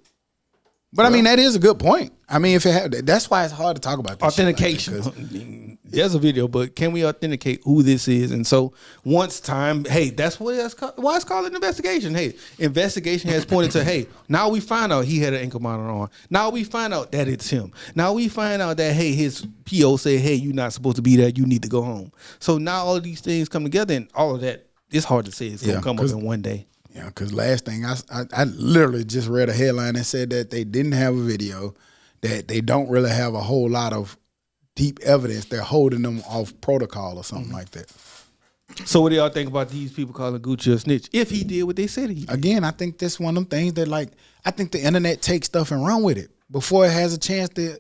But I mean, that is a good point. I mean, if it had, that's why it's hard to talk about this authentication. Like there's a video, but can we authenticate who this is? And so once time, hey, that's what why it's called an investigation. Hey, investigation has pointed to, hey, now we find out he had an ankle monitor on. Now we find out that it's him. Now we find out that, hey, his PO said, hey, you're not supposed to be there. You need to go home. So now all of these things come together, and all of that, it's hard to say it's going to come up in one day. Yeah, because last thing, I literally just read a headline that said that they didn't have a video. that they don't really have a whole lot of deep evidence. They're holding them off protocol or something like that. So what do y'all think about these people calling Gucci a snitch if he did what they said he did? Again, I think that's one of them things that, like, I think the internet takes stuff and run with it before it has a chance to.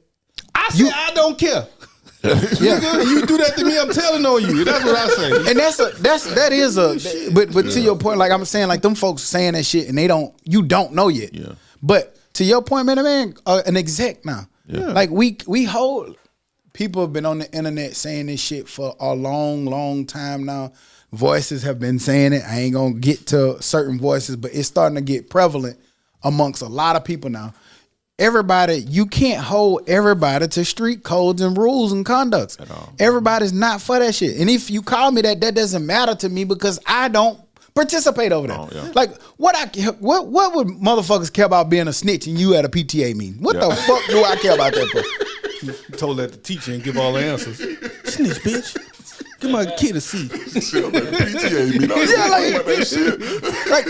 I don't care. Yeah. Nigga, you do that to me, I'm telling on you. That's what I say. And that is a but to your point, like I'm saying, like them folks saying that shit and you don't know yet. Yeah. But to your point, man, an exec now. Yeah. Like we hold people have been on the internet saying this shit for a long time now. Voices have been saying it. I ain't gonna get to certain voices, but it's starting to get prevalent amongst a lot of people now. Everybody, you can't hold everybody to street codes and rules and conducts. At all. Everybody's not for that shit. And if you call me that doesn't matter to me because I don't participate over that. Oh, yeah. Like what would motherfuckers care about being a snitch and you at a PTA meeting? What the fuck do I care about that for? You told that to teacher and give all the answers. Snitch, bitch. Give my kid a seat. Like,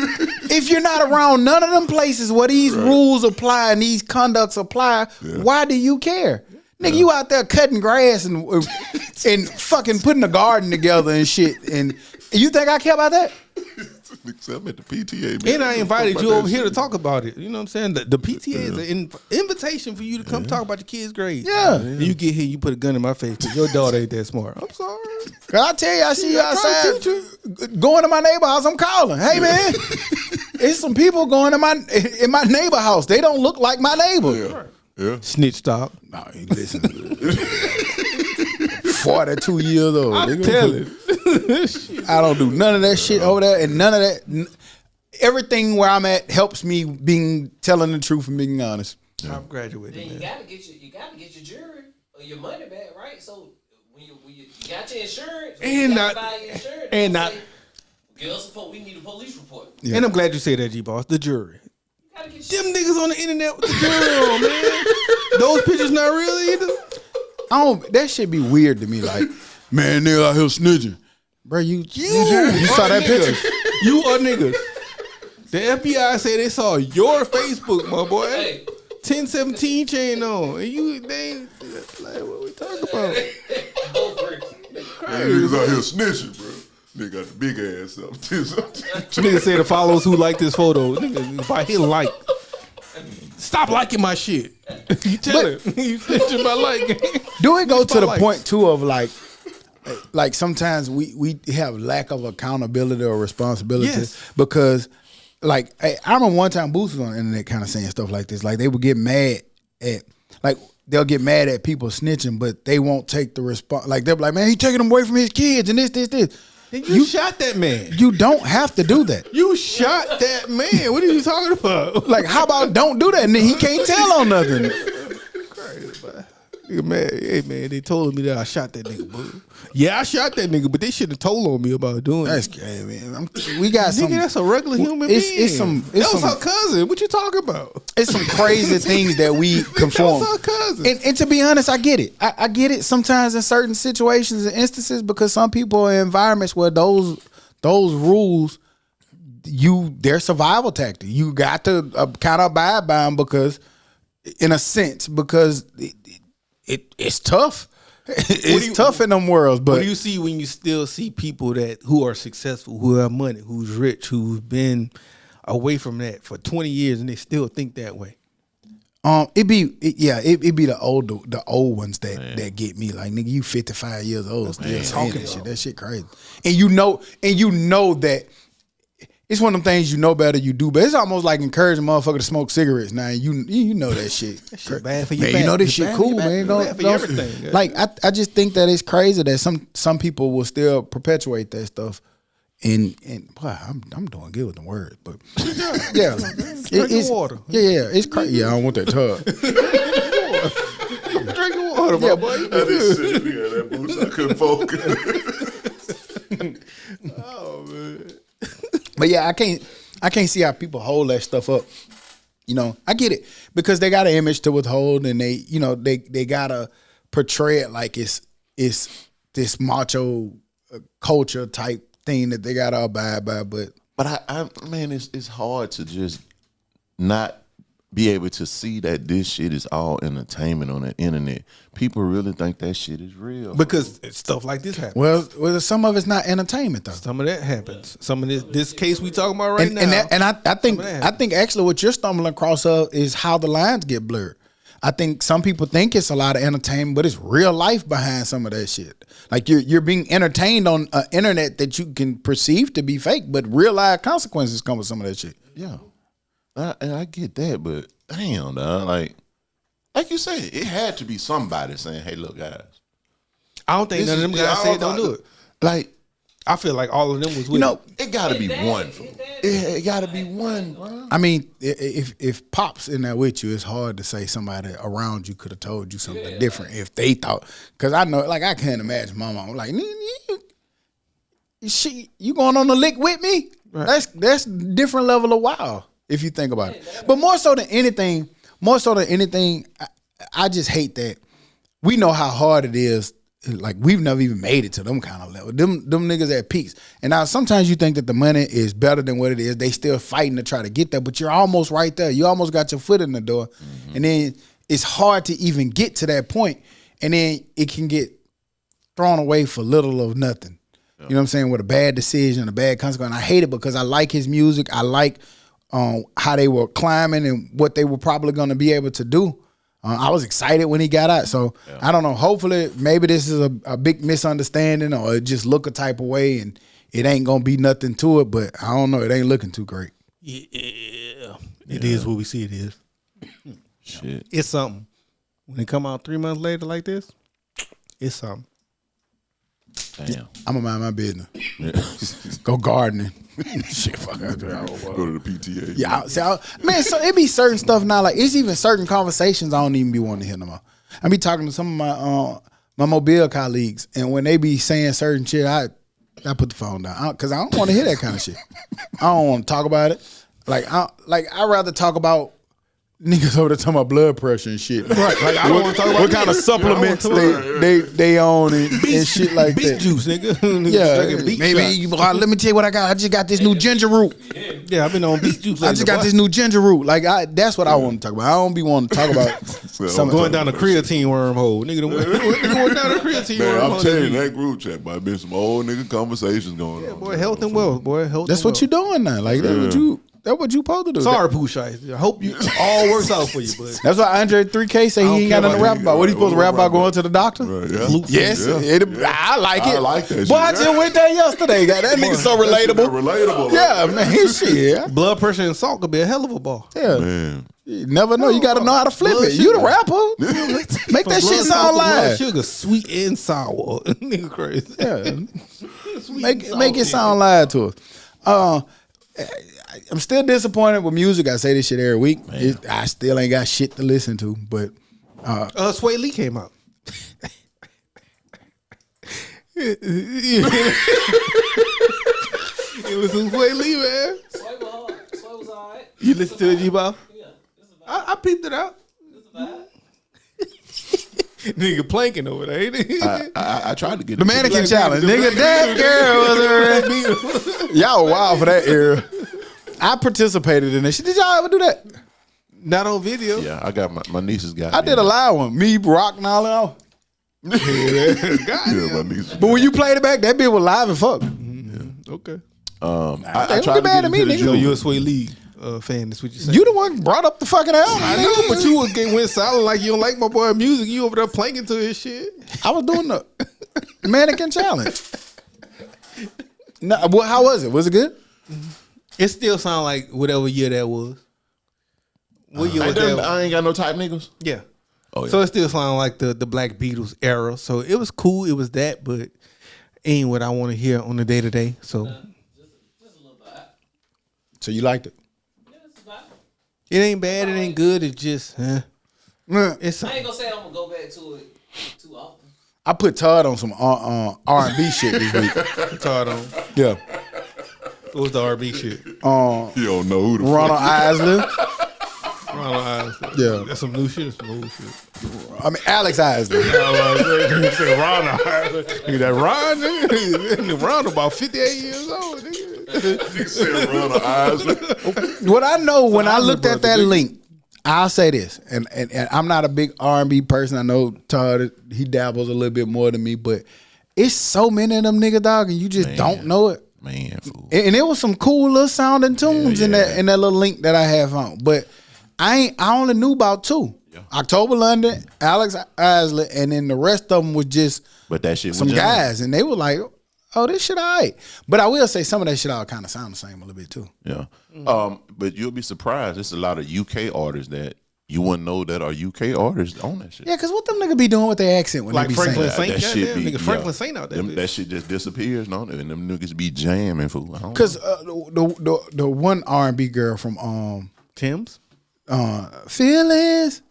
if you're not around none of them places where these rules apply and these conducts apply, why do you care? Nigga, you out there cutting grass and fucking putting a garden together and shit. And you think I care about that? I'm at the PTA, man. And I invited you over here to talk about it. You know what I'm saying? The PTA is an invitation for you to come talk about your kids' grades. Yeah. And you get here, you put a gun in my face because your daughter ain't that smart. I'm sorry. Cause I tell you, I see you outside going to my neighbor house. I'm calling. Hey man, it's some people going in my neighbor house. They don't look like my neighbor. Yeah. Snitch stop. No, you listen. 42 years old. I'm telling. I don't do none of that shit over there, and none of that. Everything where I'm at helps me telling the truth and being honest. I've graduated. Then you gotta get your jury or your money back, right? So when you got your insurance, and not buy your insurance, and not. Give us we need a police report. Yeah. And I'm glad you said that, G-Boss. The jury. Them niggas on the internet with the jury on, man. Those pictures not real either. That shit be weird to me. Like, man, nigga out here snitching. Bro, you saw that picture? You are niggas. The FBI say they saw your Facebook, my boy. Hey. 1017 chain on. And they like, what we talking about? Niggas out here snitching, bro. Nigga got the big ass up. Nigga say the followers who like this photo. Nigga, by hit like. Stop liking my shit. You tell him. You snitching by liking. Do it go to the point too of like sometimes we have lack of accountability or responsibility because like I remember one time Boost was on the internet kind of saying stuff like this. Like they would get mad at they'll get mad at people snitching, but they won't take the response. Like they'll be like, man, he taking them away from his kids and this. You shot that man. You don't have to do that. You shot that man. What are you talking about? Like, how about don't do that and then he can't tell on nothing. Crazy, man. Hey man, they told me that I shot that nigga, bro. Yeah, I shot that nigga, but they should have told on me about doing it. That's crazy, man. We got some. Nigga, that's a regular human being. That was her cousin. What you talking about? It's some crazy things that we conform. That was her cousin. And to be honest, I get it. I get it sometimes in certain situations and instances because some people are in environments where those rules, they're survival tactic. You got to kind of abide by them because, in a sense, because it's tough. It's tough in them worlds. But what do you see when you still see people who are successful, who have money, who's rich, who've been away from that for 20 years and they still think that way? It'd be the old ones that get me. Like, nigga, you 55 years old still talking that shit. That shit crazy. And you know that it's one of them things you know better, you do. But it's almost like encouraging a motherfucker to smoke cigarettes. Now you know that shit. That shit bad for you. Man, you know this shit cool, man. Bad for everything. Like I just think that it's crazy that some people will still perpetuate that stuff. And boy, I'm doing good with the words, but yeah, drinking water. Yeah, it's crazy. Yeah, I don't want that tub. Drinking water, my boy. I didn't sit here that boost. I couldn't focus. Oh man. But yeah, I can't see how people hold that stuff up. You know, I get it because they got an image to withhold, and they gotta portray it like it's this macho culture type thing that they gotta abide by. But I man, it's hard to just not be able to see that this shit is all entertainment on the internet. People really think that shit is real. Because stuff like this happens. Well, some of it's not entertainment though. Some of that happens. Some of this case we talking about right now. And I think actually what you're stumbling across is how the lines get blurred. I think some people think it's a lot of entertainment, but it's real life behind some of that shit. Like you're being entertained on an internet that you can perceive to be fake, but real life consequences come with some of that shit. Yeah. And I get that, but damn, dog, like you said, it had to be somebody saying, "Hey, look, guys." I don't think none of them guys said don't do it. Like, I feel like all of them was with it got to be one. It got to be one. Bro. I mean, if Pop's in there with you, it's hard to say somebody around you could have told you something different if they thought. Because I know, like, I can't imagine my mom like, you going on the lick with me? Right. That's a different level of wow if you think about it. But more so than anything, I just hate that we know how hard it is. Like, we've never even made it to them kind of level. Them niggas at peaks. And now sometimes you think that the money is better than what it is. They still fighting to try to get there, but you're almost right there. You almost got your foot in the door. Mm-hmm. And then it's hard to even get to that point. And then it can get thrown away for little or nothing. You know what I'm saying? With a bad decision, a bad consequence. And I hate it because I like his music. I like how they were climbing and what they were probably going to be able to do. I was excited when he got out. So, I don't know. Hopefully, maybe this is a big misunderstanding or it just look a type of way and it ain't going to be nothing to it. But I don't know. It ain't looking too great. Yeah. It is what we see it is. Shit. It's something. When it come out 3 months later like this, it's something. Damn. I'm going to mind my business. Go gardening. Shit, fuck out there. Go to the PTA. Yeah, man, so it be certain stuff now. Like, it's even certain conversations I don't even be wanting to hear no more. I be talking to some of my Mobile colleagues, and when they be saying certain shit, I put the phone down because I don't want to hear that kind of shit. I don't want to talk about it. I'd rather talk about niggas over there talking about blood pressure and shit. Right. Like, I don't want to talk about what kind of supplements they own and shit like beet that. Juice, nigga. Maybe let me tell you what I got. I just got this new ginger root. Yeah, I've been on beet juice. I just got this new ginger root. Like, that's what I want to talk about. I don't be wanting to talk about something going down the creatine wormhole. Nigga going down the creatine wormhole. I'm telling you, that group chat might been some old nigga conversations going on. Boy, health and wealth, boy. That's what you doing now. Like, that's what you supposed to do. Sorry, Pooh. I hope you all works out for you, but that's why Andre 3K say he ain't got nothing to rap about. What he supposed to rap about going to the doctor? Right, yeah. Yes, I like it. I like that shit. Boy, I just went there yesterday. Got that nigga so relatable. Relatable. Yeah, man, shit. Blood pressure and salt could be a hell of a ball. Yeah. Man. You never know. You got to know how to flip it. You the rapper. Make that shit sound live. Sugar, sweet and sour. Nigga crazy. Yeah. Make it sound live to us. I'm still disappointed with music. I say this shit every week. I still ain't got shit to listen to. But Sway Lee came out. It was some Sway Lee, man. Sway was all right. You listen to the G-Ball? Yeah. I peeped it out. It's a vibe. Nigga planking over there, ain't he? I tried to get the mannequin challenge, nigga. That girl was already. Y'all were wild for that era. I participated in this. Did y'all ever do that? Not on video. Yeah, I got my nieces got. I did a live one. Me, Brock, and all that. Yeah, my niece. But when you played it back, that bitch was live and fuck. Mm-hmm. Okay. I tried to get into the So Jew. you're a Sway Lee fan. That's what you saying. You the one who brought up the fucking album. I know, but you went silent like you don't like my boy music. You over there planking to his shit. I was doing the mannequin challenge. No, well, how was it? Was it good? It still sound like whatever year that was. What year was that? I ain't got no type niggas. Yeah. Oh, yeah. So it still sound like the Black Beatles era. So it was cool. It was that, but ain't what I want to hear on the day to day. So Just a little vibe. So you liked it? Yeah, it's a vibe. it ain't bad. It ain't good. It's just, it's I ain't gonna say I'm gonna go back to it too often. I put Todd on some R&B shit this week. Todd on. Yeah. What was the RB shit? You don't know who the Ronald Isley. Ronald Isley. Yeah. That's some new shit. Some old shit. I mean, Alex Isley. You said Ronald Isley. Nigga, that Ron, nigga. Ron about 58 years old, nigga. Nigga said Ronald Isley. What I know when I looked at that link, I'll say this, and I'm not a big R&B person. I know Todd, he dabbles a little bit more than me, but it's so many of them nigga, dog, and you just don't know it. Man, fool. And it was some cool little sounding tunes in that little link that I have on. But I only knew about 2. Yeah. October London, Alex Isley, and then the rest of them was just that shit some guys, and they were like, oh, this shit all right. But I will say some of that shit all kind of sound the same a little bit too. Yeah. But you'll be surprised. There's a lot of UK artists that you wouldn't know that are UK artists on that shit. Yeah, because what them niggas be doing with their accent when like they be Franklin saying Saint, that shit be, nigga Franklin Saint out there. That shit just disappears, no? And them niggas be jamming, fool. Because the one R&B girl from Tim's? Feelings,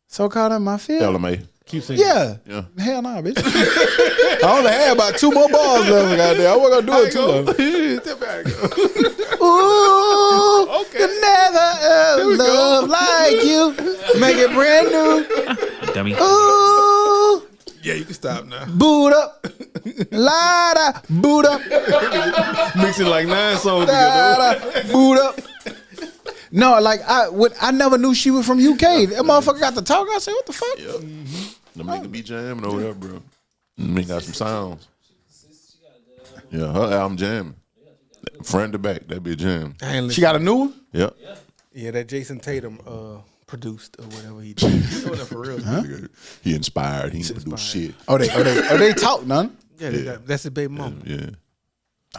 so caught in my feelings. LMA. Keep singing. Yeah. Hell no, bitch. I only had about 2 more bars left out there. I wasn't gonna do it too long. Ooh, okay. Never love like you. Make it brand new. Dummy. Ooh. Yeah, you can stop now. Boot up. Lada. Boot up. Mixing like 9 songs together. Boot up. No, like I never knew she was from UK. That motherfucker got to talk. I said, what the fuck? Yep. Them niggas be jamming over there, bro. Them got some sounds. Yeah, her album jamming. Front to back, that be jam. She got a new one? Yep. Yeah, that Jason Tatum produced or whatever he did. He's doing that for real. Huh? He inspired. He didn't do shit. Oh, they talk none? Yeah, that's his baby mama. Yeah.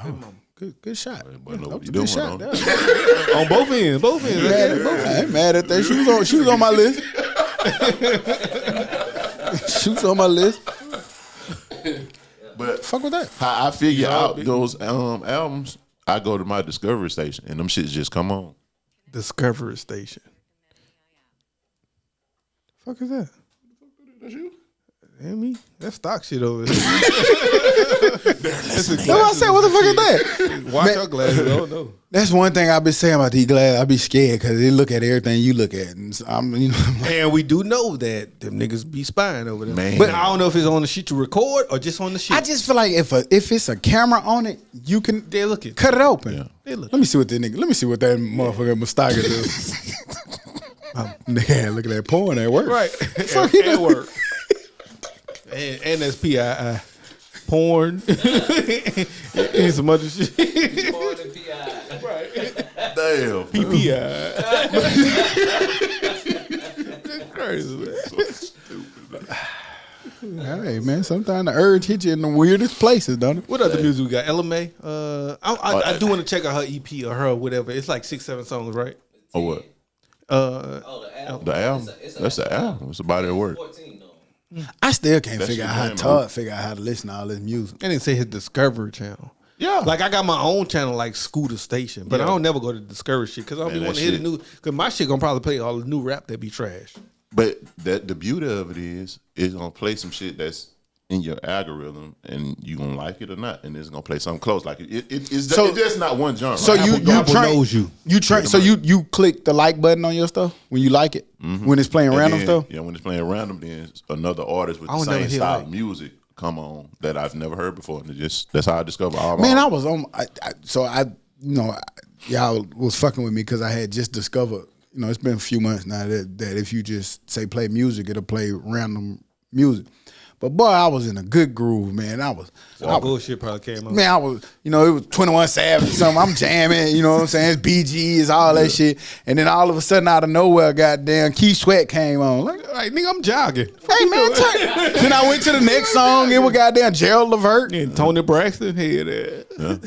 Oh, good shot. But know what you Good doing, shot. huh? On both ends. I ain't mad at that. She was on my list. She was on my list. But fuck with that. How I figure out those albums, I go to my Discovery station and them shits just come on. Discovery station. Fuck is that? That's you? That me? That's stock shit over there. That's what I said. What the fuck is that? Watch your glasses. I don't know. That's one thing I been saying about these glasses. I be scared because they look at everything you look at, and and we do know that them niggas be spying over there. Man. But I don't know if it's on the shit to record or just on the shit. I just feel like if it's a camera on it, you can look at cut it open. Yeah. Let me see what that nigga. Let me see what that motherfucker Mustaga does. Nigga, look at that porn at work. Right. At work. And that's PII. Porn. And some other shit. Porn and PI. Right. Damn. PPI. That's crazy, man. Hey man, sometimes the urge hits you in the weirdest places, don't it? What other music we got? LMA. I do want to check out her EP or her whatever. It's like 6-7 songs, right? Or what? The album. The album. That's the album. It's a body of work. 14 though. I still can't That's figure out your how jam, Todd figure out how to listen to all this music. And they say his Discovery channel. Yeah. Like I got my own channel like Scooter Station, but I don't never go to Discovery shit because I don't Man, be want to that hear the new. Because my shit gonna probably play all the new rap that be trash. But the beauty of it is it's gonna play some shit that's in your algorithm and you gonna like it or not, and it's gonna play something close. Like it's just not one genre. So you train. So you click the like button on your stuff when you like it when it's playing random stuff. Yeah, when it's playing random, then another artist with the same style of music come on that I've never heard before, and that's how I discovered all. Man, I was on. Y'all was fucking with me because I had just discovered. It's been a few months now that if you just say play music, it'll play random music. But boy, I was in a good groove, man. Bullshit probably came on. Man, I was, it was 21 Savage or something. I'm jamming, you know what I'm saying? It's BG, it's all that shit. And then all of a sudden, out of nowhere, goddamn, Keith Sweat came on. Like, nigga, I'm jogging. Hey, man, then I went to the next song. It was goddamn Gerald Levert. And Tony Braxton had that.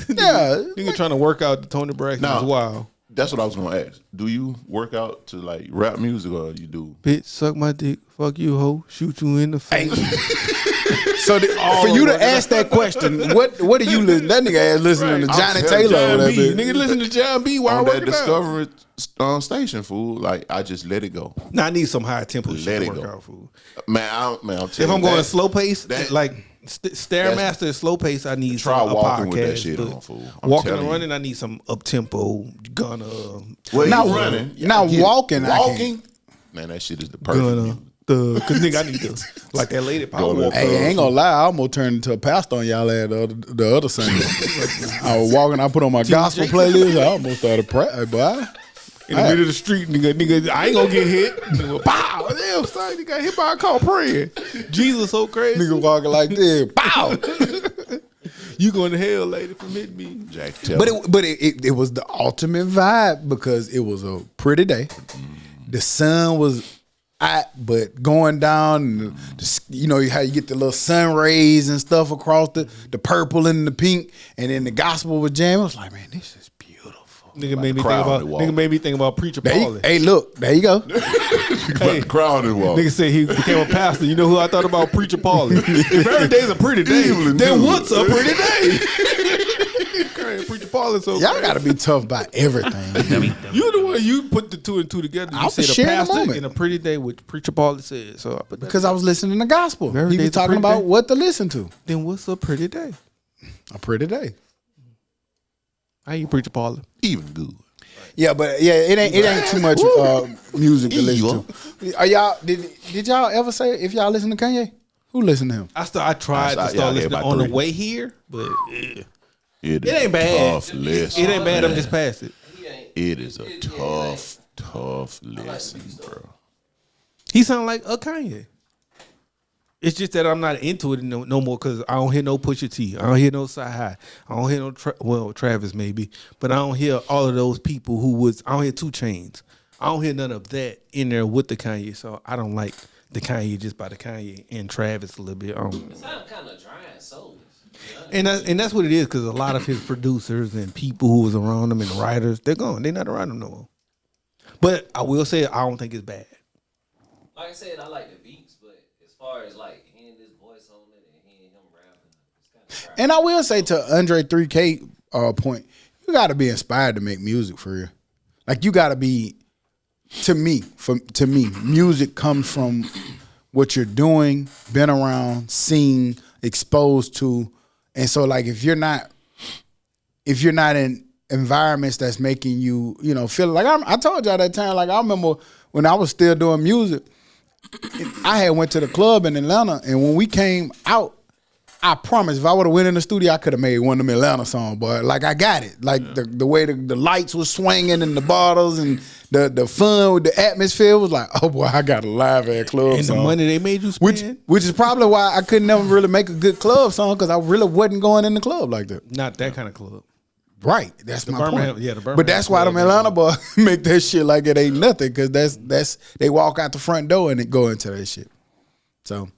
Yeah. Nigga trying to work out the Tony Braxton is wild. That's what I was gonna ask. Do you work out to like rap music or you do? Bitch, suck my dick, fuck you, hoe, shoot you in the face. So for you to ask that question, what do you listen? That nigga ass listening to Johnny Taylor or whatever. Nigga listen to John B. while on working that out. Discovery station, fool. Like I just let it go. Now I need some high tempo shit to work go. out, fool. Man, I'm telling if I'm you going that, slow pace, like Stairmaster is slow pace, I need try some walking podcast, with that shit on, fool. Walking and running, I need some up tempo gunna. Well, not running, not walking. Walking, man, that shit is the perfect. Gunna. Cause nigga, I need to like that lady power walk. Hey, I ain't gonna lie, I almost turned into a pastor on y'all at the other Sunday. I was walking, I put on my gospel playlist, I almost started praying, boy. in the middle of the street, nigga, I ain't gonna get hit. Nigga, pow! Damn, son, he got hit by a car praying. Jesus so crazy. Nigga walking like this. Pow! You going to hell later from hitting me. Jack But it was the ultimate vibe because it was a pretty day. The sun was hot, but going down, and you know how you get the little sun rays and stuff across the purple and the pink, and then the gospel was jamming. I was like, man, this is beautiful. Nigga made me think about Preacher Paulie. Hey, look, there you go. the crowd and walk. Nigga said he became a pastor. You know who I thought about? Preacher Paulie. If every day's a pretty day, then what's a pretty day? Preacher Paulie, so Y'all got to be tough by everything. You the one you put the two and two together. I You was said a sharing the pastor moment. in a pretty day, which Preacher Paulie said. So I put that. Because I was listening to gospel. Every He day's was a talking pretty about day. what to listen to. Then what's a pretty day? A pretty day. How you Preacher Paulie? Even good. Yeah, but yeah, it ain't too much music to listen to. Are y'all did y'all ever say if y'all listen to Kanye? Who listen to him? I tried to start listening on the way here, but it ain't bad. Tough listen. It ain't bad. I'm just past it. It is a tough listen, bro. He sound like a Kanye. It's just that I'm not into it no more because I don't hear no Pusha T. I don't hear no Sci-Hi. I don't hear no Travis maybe, but I don't hear all of those people I don't hear 2 Chainz. I don't hear none of that in there with the Kanye. So I don't like the Kanye just by the Kanye and Travis a little bit. It sounds kind of dry and soulless. And that's what it is because a lot of his producers and people who was around him and writers, they're gone. They're not around him no more. But I will say I don't think it's bad. Like I said, I like the beats, but as far as like hearing his voice on it and hearing him rapping, it's kind of dry. And I will say to Andre 3K point, you got to be inspired to make music for real. Like you got to be. To me, music comes from what you're doing, been around, seen, exposed to, and so like if you're not in environments that's making you, feel like I told y'all that time. Like I remember when I was still doing music, I had went to the club in Atlanta, and when we came out, I promise if I would have went in the studio, I could have made one of them Atlanta songs, but like I got it. Like the way the lights was swinging and the bottles and the fun with the atmosphere was like, oh boy, I got a live at club And song. the money they made you spend? Which is probably why I couldn't never really make a good club song because I really wasn't going in the club like that. Not that kind of club. Right, that's my Birmingham- point. yeah, the Birmingham but that's why them club, Atlanta boys make that shit like it ain't nothing because that's they walk out the front door and they go into that shit. So,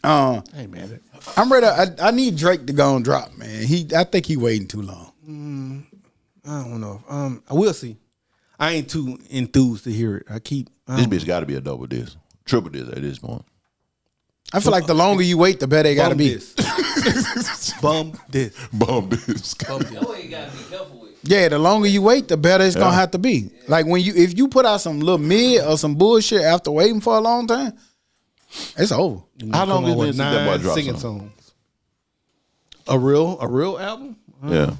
I ain't mad at it. I'm ready. I need Drake to go and drop, man. I think he waiting too long. I don't know. I will see. I ain't too enthused to hear it. This bitch got to be a double disc, triple disc at this point. I feel like the longer you wait, the better it got to be. Bum this. Bum disc. That's what you gotta be careful with. Yeah, the longer you wait, the better it's gonna have to be. Like if you put out some little mid or some bullshit after waiting for a long time, it's over. How long has it been since that boy 9 dropped singing something? songs? A real album? Yeah.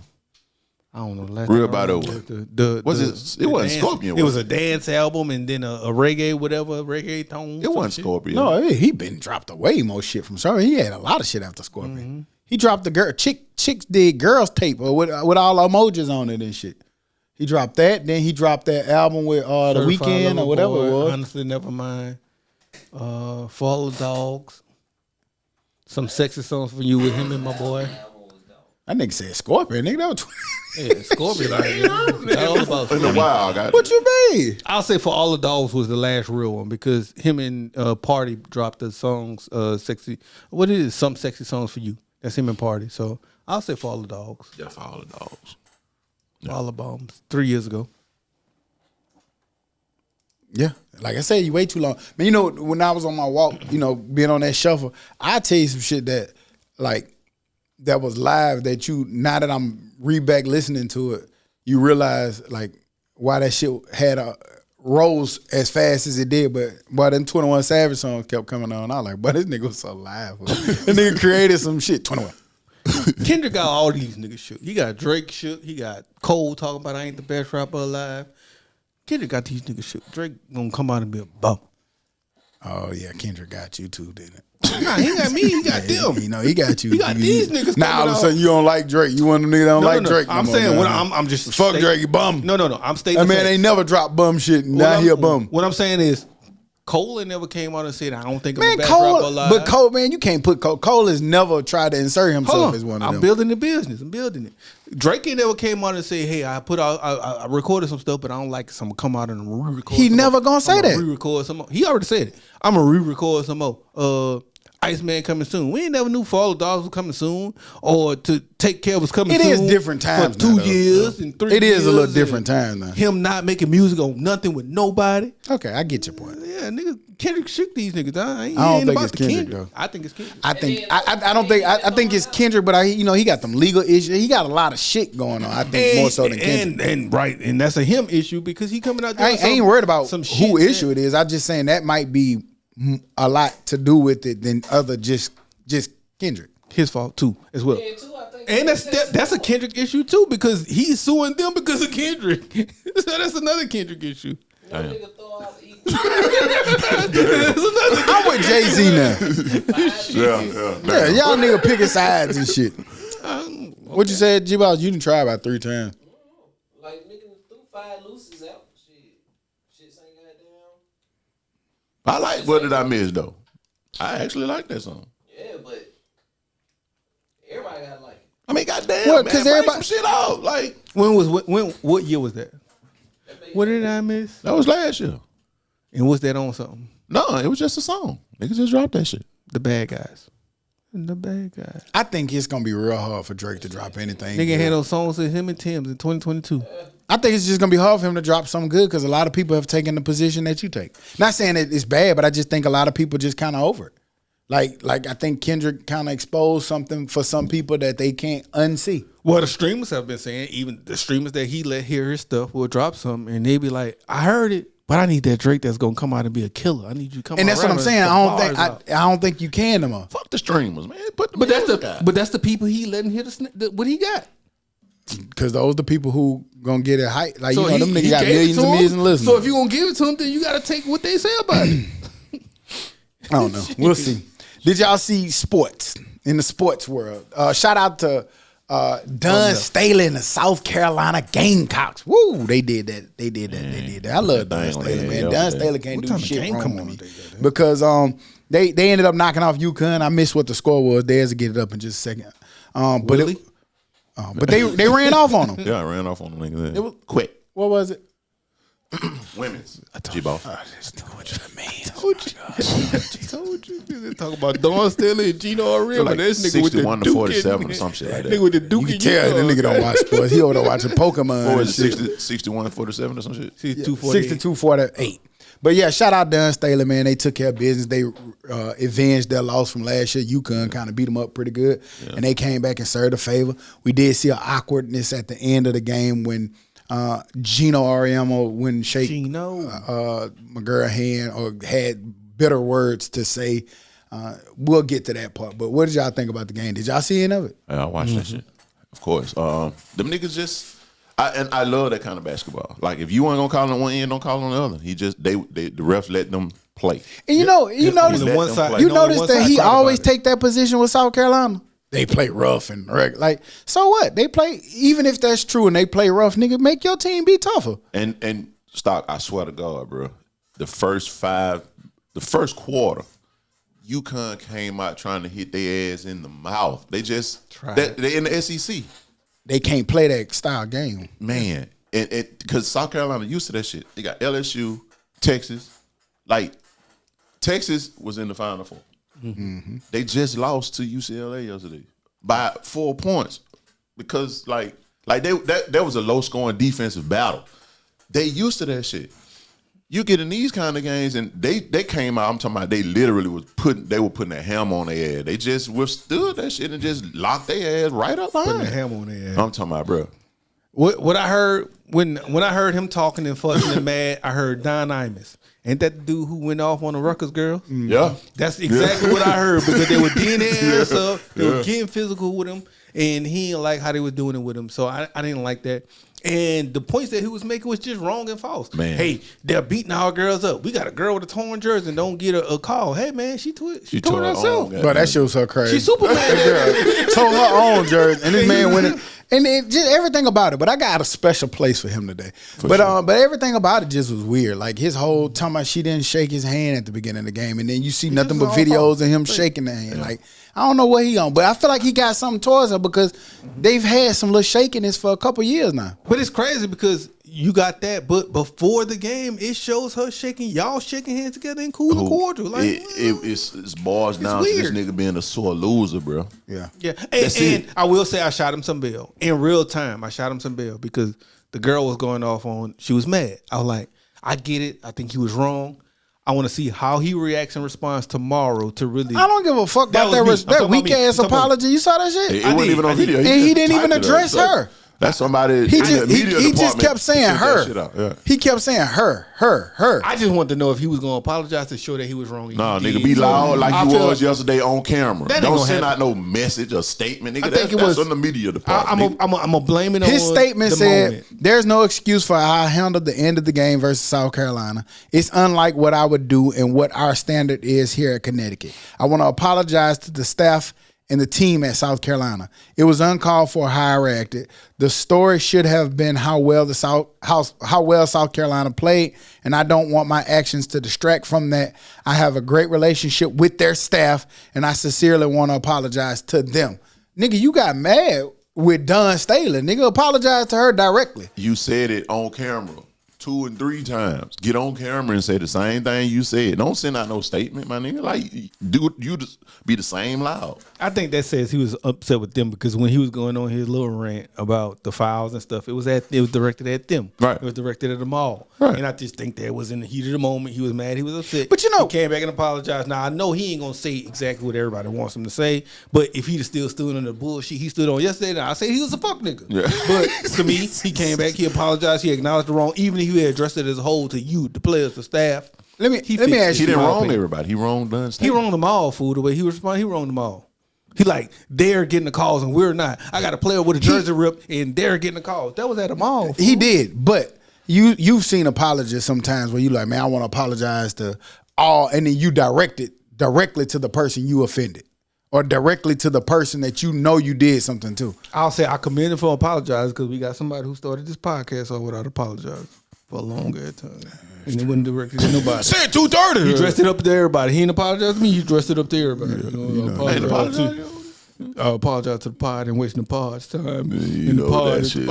I don't know. Last Real time I by the remember Was it? It wasn't dance- Scorpion. It Was was a dance album and then a reggae, whatever, reggae tone. It wasn't Scorpion. No, he been dropped way more shit from Scorpion. He had a lot of shit after Scorpion. Mm-hmm. He dropped the chicks did girls tape with all emojis on it and shit. He dropped that. Then he dropped that album with the Weeknd or whatever it was. Honestly, never mind. For All the Dogs. Some sexy songs for you with him and my boy. That nigga said Scorpion. Nigga, that was Yeah, Scorpion. All about In a while, I got what you mean? I'll say For All the Dogs was the last real one because him and Party dropped the songs sexy. What is it? Some sexy songs for you. That's him and Party. So I'll say For All the Dogs. Yeah, for all the dogs. For All the Bombs. 3 years ago. Yeah. Like I said, you wait too long. Man, when I was on my walk, being on that shuffle, I tell you some shit that that was live that now that I'm back listening to it, you realize like why that shit had rose as fast as it did, but them 21 Savage songs kept coming on. I was like, but this nigga was so live. This nigga created some shit. 21. Kendrick got all these niggas shook. He got Drake shook. He got Cole talking about I ain't the best rapper alive. Kendrick got these niggas shook. Drake gonna come out and be a bum. Oh yeah, Kendrick got you too, didn't it? Nah, he got me. He got them. You know, he got you. He got these niggas. Now all of a coming sudden you don't like Drake. You one of them niggas that don't like Drake. I'm saying what I'm just fuck Drake, you bum. No. I'm stating. That man ain't never dropped bum shit. And now he a bum. What I'm saying is, Cole never came out and said, "I don't think I'm a bad Cole, rapper alive." but Cole, man, you can't put Cole. Cole has never tried to insert himself as one of them. I'm building the business. I'm building it. Drake ain't never came out and say, "Hey, I recorded some stuff, but I don't like it, so I'm gonna come out and re-record." He never gonna say that. Re-record some more. He already said it. I'm gonna re-record some more. Iceman coming soon. We ain't never knew For All the Dogs was coming soon, or To Take Care was coming soon. It is different times for 2 years and 3 years. It is a little different time now. Him not making music on nothing with nobody. Okay, I get your point. Yeah, nigga, Kendrick shook these niggas. I don't think it's Kendrick though. I think it's Kendrick. I think it's Kendrick, but he got them legal issues. He got a lot of shit going on. I think more so than Kendrick. And that's a him issue because he coming out there. I ain't worried about some who issue it is. I'm just saying that might be a lot to do with it than other just Kendrick. His fault too, as well. Yeah, too, I think And that's a Kendrick issue too because he's suing them because of Kendrick. So that's another Kendrick issue. no nigga throw out the I'm with Jay-Z now. Yeah, y'all nigga picking sides and shit. What you said, G-Boss? You done try about 3 times. Like nigga threw 5 looses out. Shit ain't goddamn. I like What Did I Miss though. I actually like that song. Yeah, but everybody gotta like it. I mean, goddamn, Well, man, 'cause bring everybody- some shit out. Like What year was that? What did I miss? that was last year. And was that on something? No, it was just a song. Niggas just dropped that shit. The Bad Guys. The Bad Guys. I think it's gonna be real hard for Drake to drop anything. Nigga good. had those songs with him and Tim's in 2022. I think it's just gonna be hard for him to drop something good because a lot of people have taken the position that you take. Not saying that it's bad, but I just think a lot of people just kind of over it. Like I think Kendrick kind of exposed something for some people that they can't unsee. Well, the streamers have been saying, even the streamers that he let hear his stuff will drop something, and they be like, "I heard it, but I need that Drake that's gonna come out and be a killer. I need you to come." And out that's what I'm rapping saying. some bars I don't think you can no more. Fuck the streamers, man. Put the But music out. that's the people he letting hear what he got. Because those the people who gonna get it hype. Like, you know, them he niggas got gave it millions to and him. millions of listeners. So if you gonna give it to them, then you gotta take what they say about it. I don't know. We'll see. Did y'all see sports in the sports world? Shout out to Dunn Staley and the South Carolina Gamecocks. Woo, they did that. They did that. I love Dunn Staley, man. Dunn Staley can't do shit wrong with me because they ended up knocking off UConn. I missed what the score was. Theirs to get it up in just a second. But they ran off on them. Yeah, I ran off on them niggas. It was quick. What was it? Women's. G-Ball. Told you. They talk about Dawn Staley and Gino Ariel, Like but this nigga with the 61 to Duke 47 or some shit like that. Nigga with the Duke. You can tell that nigga don't watch sports. He over there watching Pokemon. Or and is it shit. 61 47 or some shit? 62-48. But yeah, shout out Dunn Staley, man. They took care of business. They avenged their loss from last year. UConn kind of beat them up pretty good. Yeah. And they came back and served a favor. We did see an awkwardness at the end of the game when Gino Ariamo wouldn't shake my girl hand or had bitter words to say. We'll get to that part. But what did y'all think about the game? Did y'all see any of it? Yeah, I watched that shit. Of course. Them niggas just... I love that kind of basketball. Like, if you ain't gonna call on one end, don't call on the other. The refs let them play. And you notice that he always take that position with South Carolina. They play rough and like, so what? They play, even if that's true and they play rough, nigga, make your team be tougher. And Stock, I swear to God, bro, the first quarter, UConn came out trying to hit their ass in the mouth. They just they in the SEC. They can't play that style game, man. And because South Carolina used to that shit. They got LSU, Texas. Like, Texas was in the Final Four. Mm-hmm. They just lost to UCLA yesterday by 4 points because that was a low scoring defensive battle. They used to that shit. You get in these kind of games, and they came out. I'm talking about they literally were putting that hammer on their ass. They just withstood that shit and just locked their ass right up behind. Putting the hammer on their ass. I'm talking about, bro. What I heard when I heard him talking and fussing and mad, I heard Don Imus. Ain't that the dude who went off on the Rutgers girl? Yeah. That's exactly what I heard because they were getting their ass up. They were getting physical with him. and he didn't like how they was doing it with him. So I didn't like that. And the points that he was making was just wrong and false. Man. Hey, they're beating our girls up. We got a girl with a torn jersey and don't get a call. Hey, man, she tore herself. But that shit was so crazy. She Superman. That girl tore her own jersey, and this man went in. And it, just everything about it, but I got a special place for him today. But everything about it just was weird. Like his whole time about she didn't shake his hand at the beginning of the game, and then you see nothing but videos of him shaking the hand. Like I don't know what he on, but I feel like he got something towards her because they've had some little shakiness for a couple years now. But it's crazy because you got that, but before the game, it shows her y'all shaking hands together and cool and cordial. Like it's boils down to this nigga being a sore loser, bro. Yeah. And I will say I shot him some bail. In real time, I shot him some bail because the girl was going off on, she was mad. I was like, I get it. I think he was wrong. I want to see how he reacts and responds tomorrow to really. I don't give a fuck about that weak ass apology. You saw that shit? It wasn't even on video. And he didn't even address her. That's somebody. He just kept saying her. Yeah. He kept saying her. I just wanted to know if he was going to apologize to show that he was wrong. Nah, nigga, be loud like you was yesterday on camera. Don't send out no message or statement, nigga. That's on the media department. I'm gonna blame it on his statement. Said moment. There's no excuse for how I handled the end of the game versus South Carolina. It's unlike what I would do and what our standard is here at Connecticut. I want to apologize to the staff and the team at South Carolina. It was uncalled for how I reacted. The story should have been how well South Carolina played, and I don't want my actions to distract from that. I have a great relationship with their staff, and I sincerely want to apologize to them. Nigga, you got mad with Dawn Staley. Nigga, apologize to her directly. You said it on camera 2 and 3 times. Get on camera and say the same thing you said. Don't send out no statement, my nigga. Like, you just be the same loud. I think that says he was upset with them because when he was going on his little rant about the fouls and stuff, it was directed at them. Right. It was directed at them all. Right. And I just think that was in the heat of the moment. He was mad. He was upset. But you know, he came back and apologized. Now I know he ain't gonna say exactly what everybody wants him to say. But if he'd still stood on the bullshit he stood on yesterday, then I say he was a fuck nigga. Yeah. But to me, he came back. He apologized. He acknowledged the wrong, even if he had addressed it as a whole to you, the players, the staff. Let me ask you. He didn't wrong everybody. He wronged Dunn. He wronged them all, fool. The way he responded, he wronged them all. He like, they're getting the calls and we're not. I got a player with a jersey rip and they're getting the calls. That was at them all. Fool. He did, but you've seen apologists sometimes where you like, man, I want to apologize to all, and then you direct it directly to the person you offended. Or directly to the person that you know you did something to. I'll say I commend him for apologizing because we got somebody who started this podcast off without apologizing for a long ass time. And it wasn't directed to nobody. Said 2:30. He dressed it up to everybody. He didn't apologize to me. He dressed it up to everybody. I apologize to the pod and wasting the pod's time. You know pod. that shit.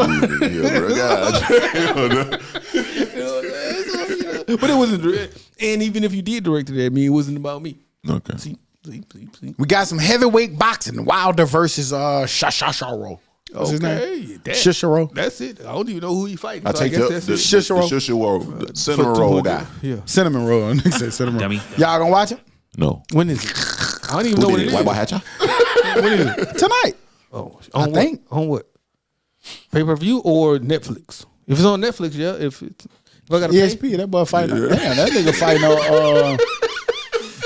God. But it wasn't direct. And even if you did direct it at me, it wasn't about me. Okay. See. We got some heavyweight boxing. Wilder versus Shisharo. What's his name? Shisharo. That's it. I don't even know who he fighting. I take the Shisharo, cinnamon roll guy. Yeah. Cinnamon roll. Nigga said cinnamon roll. Dummy. Y'all gonna watch it? No. When is it? I don't even know what it is. White boy hatcha? When is it? Tonight. Oh, I think. On what? Pay-per-view or Netflix? If it's on Netflix, yeah. If I got to ESP, that boy fighting. Damn, that nigga fighting on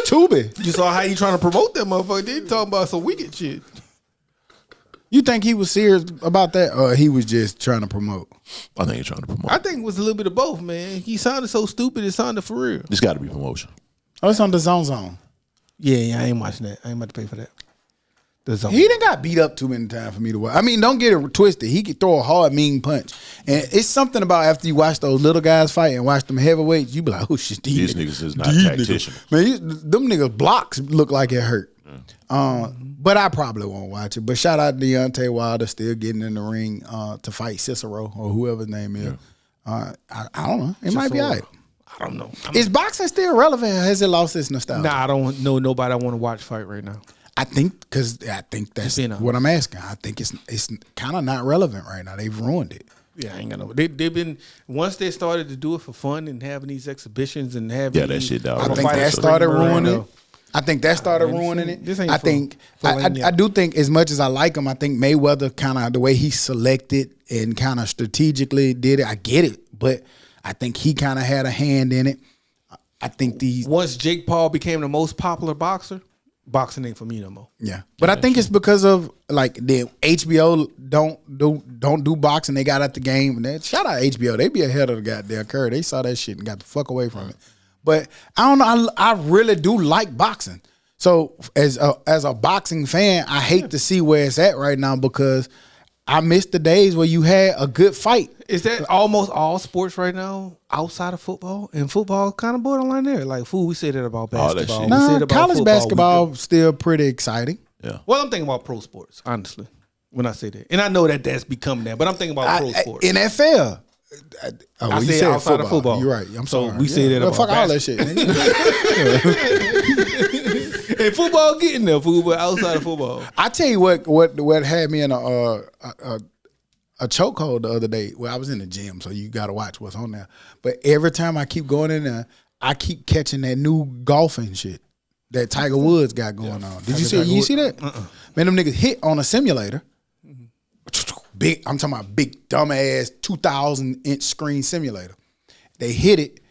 Tubi. You saw how he trying to promote that motherfucker. They talking about some wicked shit. You think he was serious about that, or he was just trying to promote? I think he's trying to promote. I think it was a little bit of both, man. He sounded so stupid. It sounded for real. This got to be promotion. Oh, it's on the Zone. Yeah, I ain't watching that. I ain't about to pay for that. The Zone. He done got beat up too many times for me to watch. I mean, don't get it twisted. He could throw a hard, mean punch. And it's something about after you watch those little guys fight and watch them heavyweights, you be like, oh shit, These niggas is not tacticians. Man, them niggas blocks look like it hurt. But I probably won't watch it. But shout out to Deontay Wilder still getting in the ring to fight Cicero or whoever his name is. I don't know. It might be all right. I don't know. Is boxing still relevant? Or has it lost its nostalgia? Nah, I don't know nobody I want to watch fight right now. I think that's what I'm asking. I think it's kind of not relevant right now. They've ruined it. Yeah, I ain't got no. They've been once they started to do it for fun and having these exhibitions and having that shit. Dog. I think that started ruining it. I think that started ruining it. I do think as much as I like him, I think Mayweather kind of the way he selected and kind of strategically did it. I get it, but I think he kind of had a hand in it. I think once Jake Paul became the most popular boxer, boxing ain't for me no more. Yeah, but I think it's because of like the HBO don't do boxing. They got out the game. And that, shout out HBO. They be ahead of the goddamn curve. They saw that shit and got the fuck away from it. But I don't know. I really do like boxing. So as a boxing fan, I hate to see where it's at right now because I miss the days where you had a good fight. Is that almost all sports right now outside of football? And football kind of borderline there. Like, fool, we say that about basketball. We say Nah, that about college football. basketball still pretty exciting. Yeah. Well, I'm thinking about pro sports, honestly, when I say that. And I know that that's becoming that, but I'm thinking about pro sports. NFL. I said outside of football. You're right. I'm sorry. We say that about fuck all that shit. And football getting there, fool, but outside of football. I tell you what had me in a chokehold the other day. Well, I was in the gym, so you got to watch what's on there. But every time I keep going in there, I keep catching that new golfing shit that Tiger Woods got going on. Did you see that? Man, them niggas hit on a simulator. Big, I'm talking about big dumbass 2,000-inch screen simulator. They hit it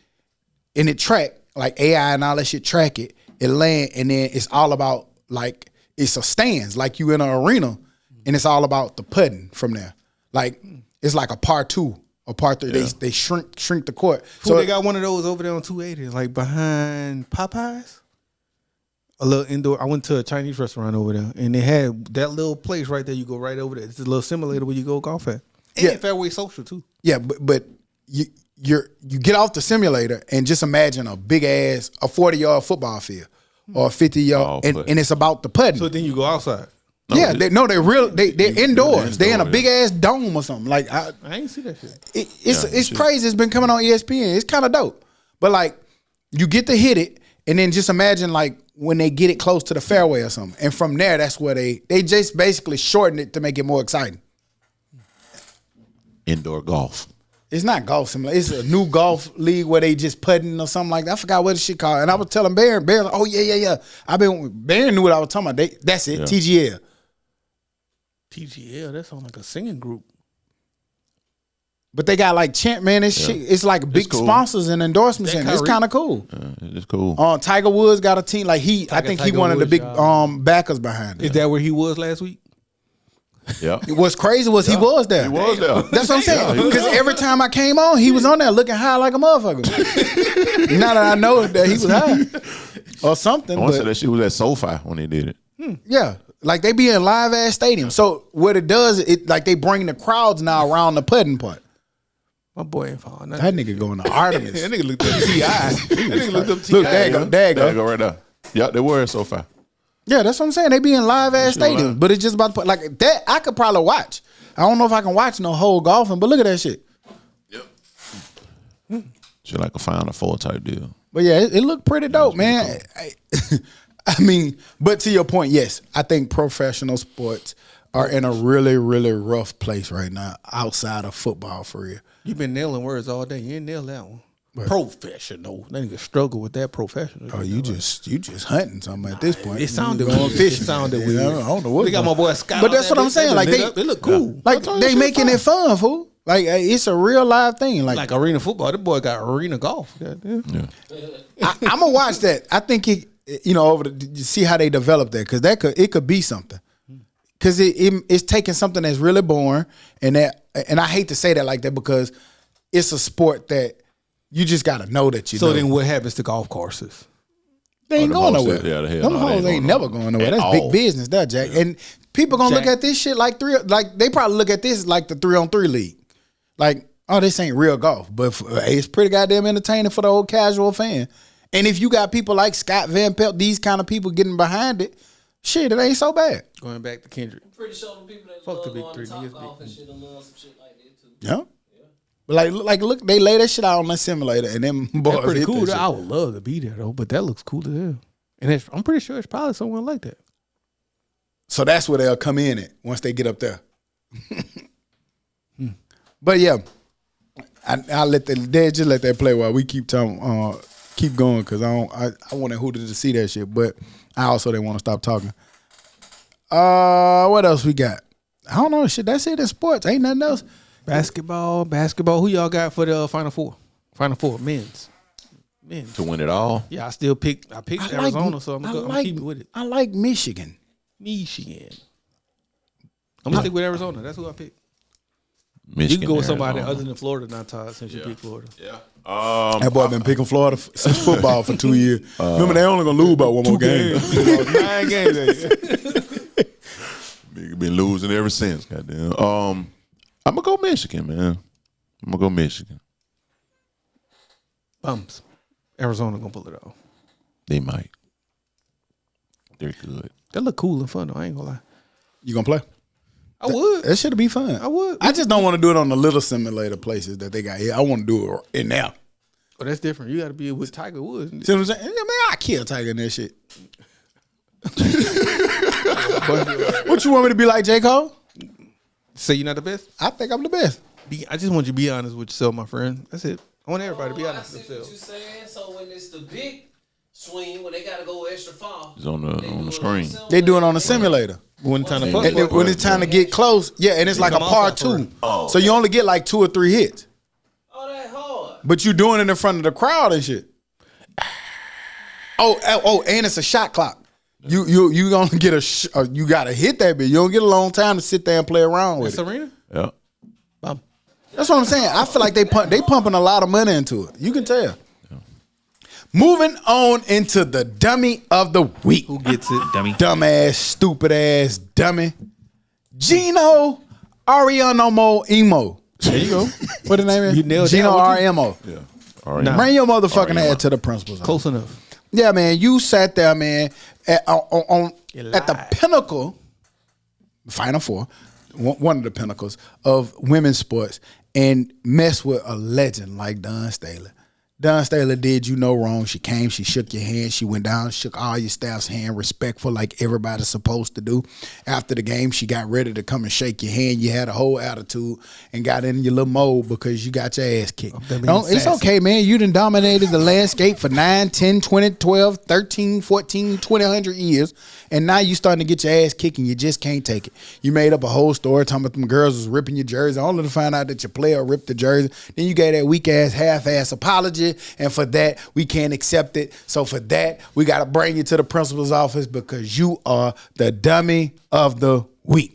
and it track like AI and all that shit track it. It land and then it's all about like it's a stands like you in an arena and it's all about the putting from there. Like it's like a part 2 or part 3. Yeah. They shrink the court. So they got one of those over there on 280, like behind Popeyes. A little indoor. I went to a Chinese restaurant over there, and they had that little place right there. You go right over there. It's a little simulator where you go golf at. And Fairway Social too. Yeah, but you get off the simulator and just imagine a big ass 40-yard football field or a 50-yard, and it's about the putting. So then you go outside. They're indoors. They're in a big ass dome or something. Like I ain't see that shit. It's crazy. It's been coming on ESPN. It's kind of dope. But like you get to hit it, and then just imagine like when they get it close to the fairway or something, and from there, that's where they just basically shorten it to make it more exciting. Indoor golf. It's not golf simulator. It's a new golf league where they just putting or something like that. I forgot what the shit called. And I was telling Baron, like, oh yeah. Baron knew what I was talking about. That's it. TGL. TGL. That sounds like a singing group. But they got like chant, man. Shit. It's like big sponsors and endorsements. And it's kind of cool. It's cool. Tiger Woods got a team. Like I think he one of the big backers behind it. Is that where he was last week? Yeah. What's crazy was he was there. He was there. That's what I'm saying. Because every time I came on, he was on there looking high like a motherfucker. Now that I know that he was high or something. I want to say that shit was at SoFi when they did it. Yeah. Like they be in live ass stadiums. So what it does, it like they bring the crowds now around the putting part. My boy ain't falling. That nigga going to Artemis. That nigga looked up T.I. That nigga looked up T.I. Look, there you go. Right there. Yeah, they were at SoFi. Yeah, that's what I'm saying. They be in live ass stadiums, but it's just about to put like that. I could probably watch. I don't know if I can watch no whole golfing, but look at that shit. Yep. Shit like a Final Four type deal. But yeah, it looked pretty dope, man. I mean, but to your point, yes, I think professional sports are in a really, really rough place right now outside of football for real. You've been nailing words all day. You ain't nailed that one. Professional. That nigga struggle with that professional. Oh, you just hunting something at this point. It sounded going fishing. It sounded weird. I don't know what. They got my boy Scott. But that's what I'm saying. Like they look cool. Like they making it fun, fool. Like it's a real live thing. Like arena football. That boy got arena golf. Yeah. I'm gonna watch that. I think you see how they develop that because it could be something. Because it's taking something that's really boring and I hate to say that like that because it's a sport that you just got to know that you know. So then what happens to golf courses? They ain't going nowhere. Them hoes ain't never going nowhere. That's big business, that Jack. Yeah. And people gonna look at this shit like they probably look at this like the 3-on-3 league. Like, oh, this ain't real golf. But it's pretty goddamn entertaining for the old casual fan. And if you got people like Scott Van Pelt, these kind of people getting behind it, shit, it ain't so bad. Going back to Kendrick. I'm pretty sure the people that Fuck love the big going three to Top niggas Golf and big. shit love some shit like that too. Yeah. But look, they lay that shit out on the simulator, and them boys That's pretty hit cool. that shit. I would love to be there though, but that looks cool as hell. And I'm pretty sure it's probably someone like that. So that's where they'll come in at once they get up there. But yeah, I let that play while we keep going because I wanted Hooter to see that shit, but I also didn't want to stop talking. What else we got? I don't know. Shit, that's it in sports. Ain't nothing else. Basketball. Who y'all got for the Final Four? Final Four, men's. Man. to win it all. Yeah, I picked Arizona, so I'm gonna keep it with it. I like Michigan. Michigan. I'm gonna stick with Arizona. That's who I picked. Michigan, You can go with somebody Arizona. other than Florida now, Todd, since you picked Florida. Yeah. That boy been picking Florida since football for 2 years. Remember, they only gonna lose about one more game. 9 games. Nigga been losing ever since. Goddamn. I'm gonna go Michigan, man. I'm gonna go Michigan. Bums. Arizona gonna pull it off. They might. They're good. That look cool and fun though. I ain't gonna lie. You gonna play? I would. That should be fun. I would. I just don't want to do it on the little simulator places that they got here. I want to do it in there. Oh, that's different. You got to be with Tiger Woods. See what I'm saying? Yeah, man, I kill Tiger in that shit. What you want me to be like, J. Cole? Say you're not the best? I think I'm the best. I just want you to be honest with yourself, my friend. That's it. I want everybody to be honest I with see what themselves. you're saying. So when it's the big swing, when they gotta go extra far, It's on the they do it screen. They do it on the simulator. When time to fuck. And then when it's time to get close, yeah, and it's like a come par outside two. So you only get like 2 or 3 hits. Oh, that hard. But you doing it in front of the crowd and shit. Oh, and it's a shot clock. You gonna get you gotta hit that bit. You don't get a long time to sit there and play around with it. Serena? Yeah. Bum. That's what I'm saying. I feel like they pumping a lot of money into it. You can tell. Moving on into the dummy of the week. Who gets it, dummy? Dumbass, stupid ass dummy. Gino Arianomo Emo. There you go. What the name is? You nailed Gino that, RMO. Yeah. All right. Nah. Bring your motherfucking ass to the principal's office. Close enough. Yeah, man. You sat there, man, at the pinnacle, Final Four, one of the pinnacles of women's sports, and mess with a legend like Dawn Staley. Dawn Staley did you no wrong. She came, she shook your hand, she went down, shook all your staff's hand, respectful like everybody's supposed to do. After the game, she got ready to come and shake your hand. You had a whole attitude and got in your little mode because you got your ass kicked. It's okay, man. You done dominated the landscape for 9, 10, 20, 12, 13, 14, 20, 100 years, and now you starting to get your ass kicked and you just can't take it. You made up a whole story talking about them girls was ripping your jersey, only to find out that your player ripped the jersey. Then you gave that weak-ass, half-ass apology. And for that, we can't accept it. So for that, we got to bring you to the principal's office because you are the dummy of the week.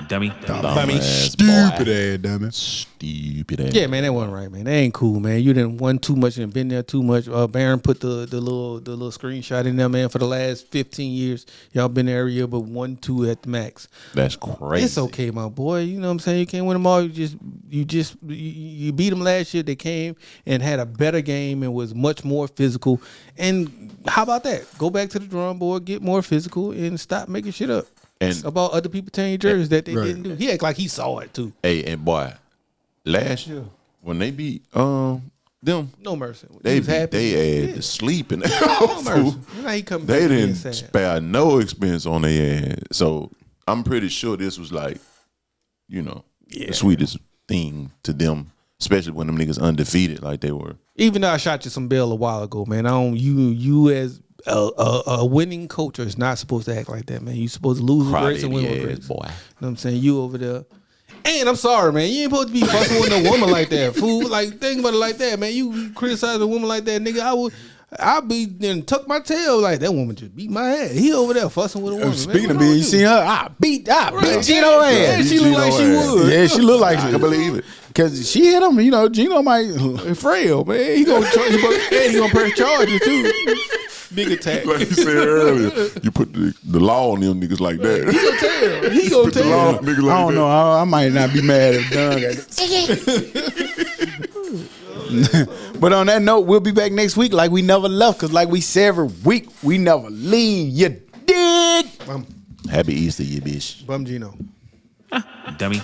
Dummy. Stupid ass dummy. Stupid ass. Yeah, man, that wasn't right, man. That ain't cool, man. You didn't won too much and been there too much. Baron put the little screenshot in there, man. For the last 15 years, y'all been there every year, but 1-2 at the max. That's crazy. It's okay, my boy. You know what I'm saying? You can't win them all. You beat them last year. They came and had a better game and was much more physical. And how about that? Go back to the drawing board, get more physical, and stop making shit up. And About other people tearing jerseys that they didn't do. He act like he saw it too. hey, and boy, last year when they beat them, No mercy. they He was beat happy. they ass to sleep in that No mercy. fool. Now he coming They back being didn't sad. spare no expense on their ass. So I'm pretty sure this was like, the sweetest thing to them, especially when them niggas undefeated like they were. Even though I shot you some bail a while ago, man. You as a winning coach is not supposed to act like that, man. You supposed to lose with grace and win with grace. Boy. You know what I'm saying? You over there. And I'm sorry, man. You ain't supposed to be fucking with no woman like that, fool. Like, think about it like that, man. You criticize a woman like that, nigga. I'll be then tuck my tail like that woman just beat my ass. He over there fussing with a woman. Speaking man. of What being, wrong you with see her? I beat Gino ass. Yeah, she look like she would. Yeah, she look like I she can believe it. Because she hit him, Gino might. Frail, man. He gonna charge, and he gonna press charges too. Big attack. Like you said earlier, you put the law on them niggas like that. He gonna Put the law on tell. niggas like I don't that. know. I might not be mad if Dunn got it. But on that note, we'll be back next week like we never left. Because like we say every week, we never leave. You dig? Happy Easter, you bitch. Bum Gino. Dummy.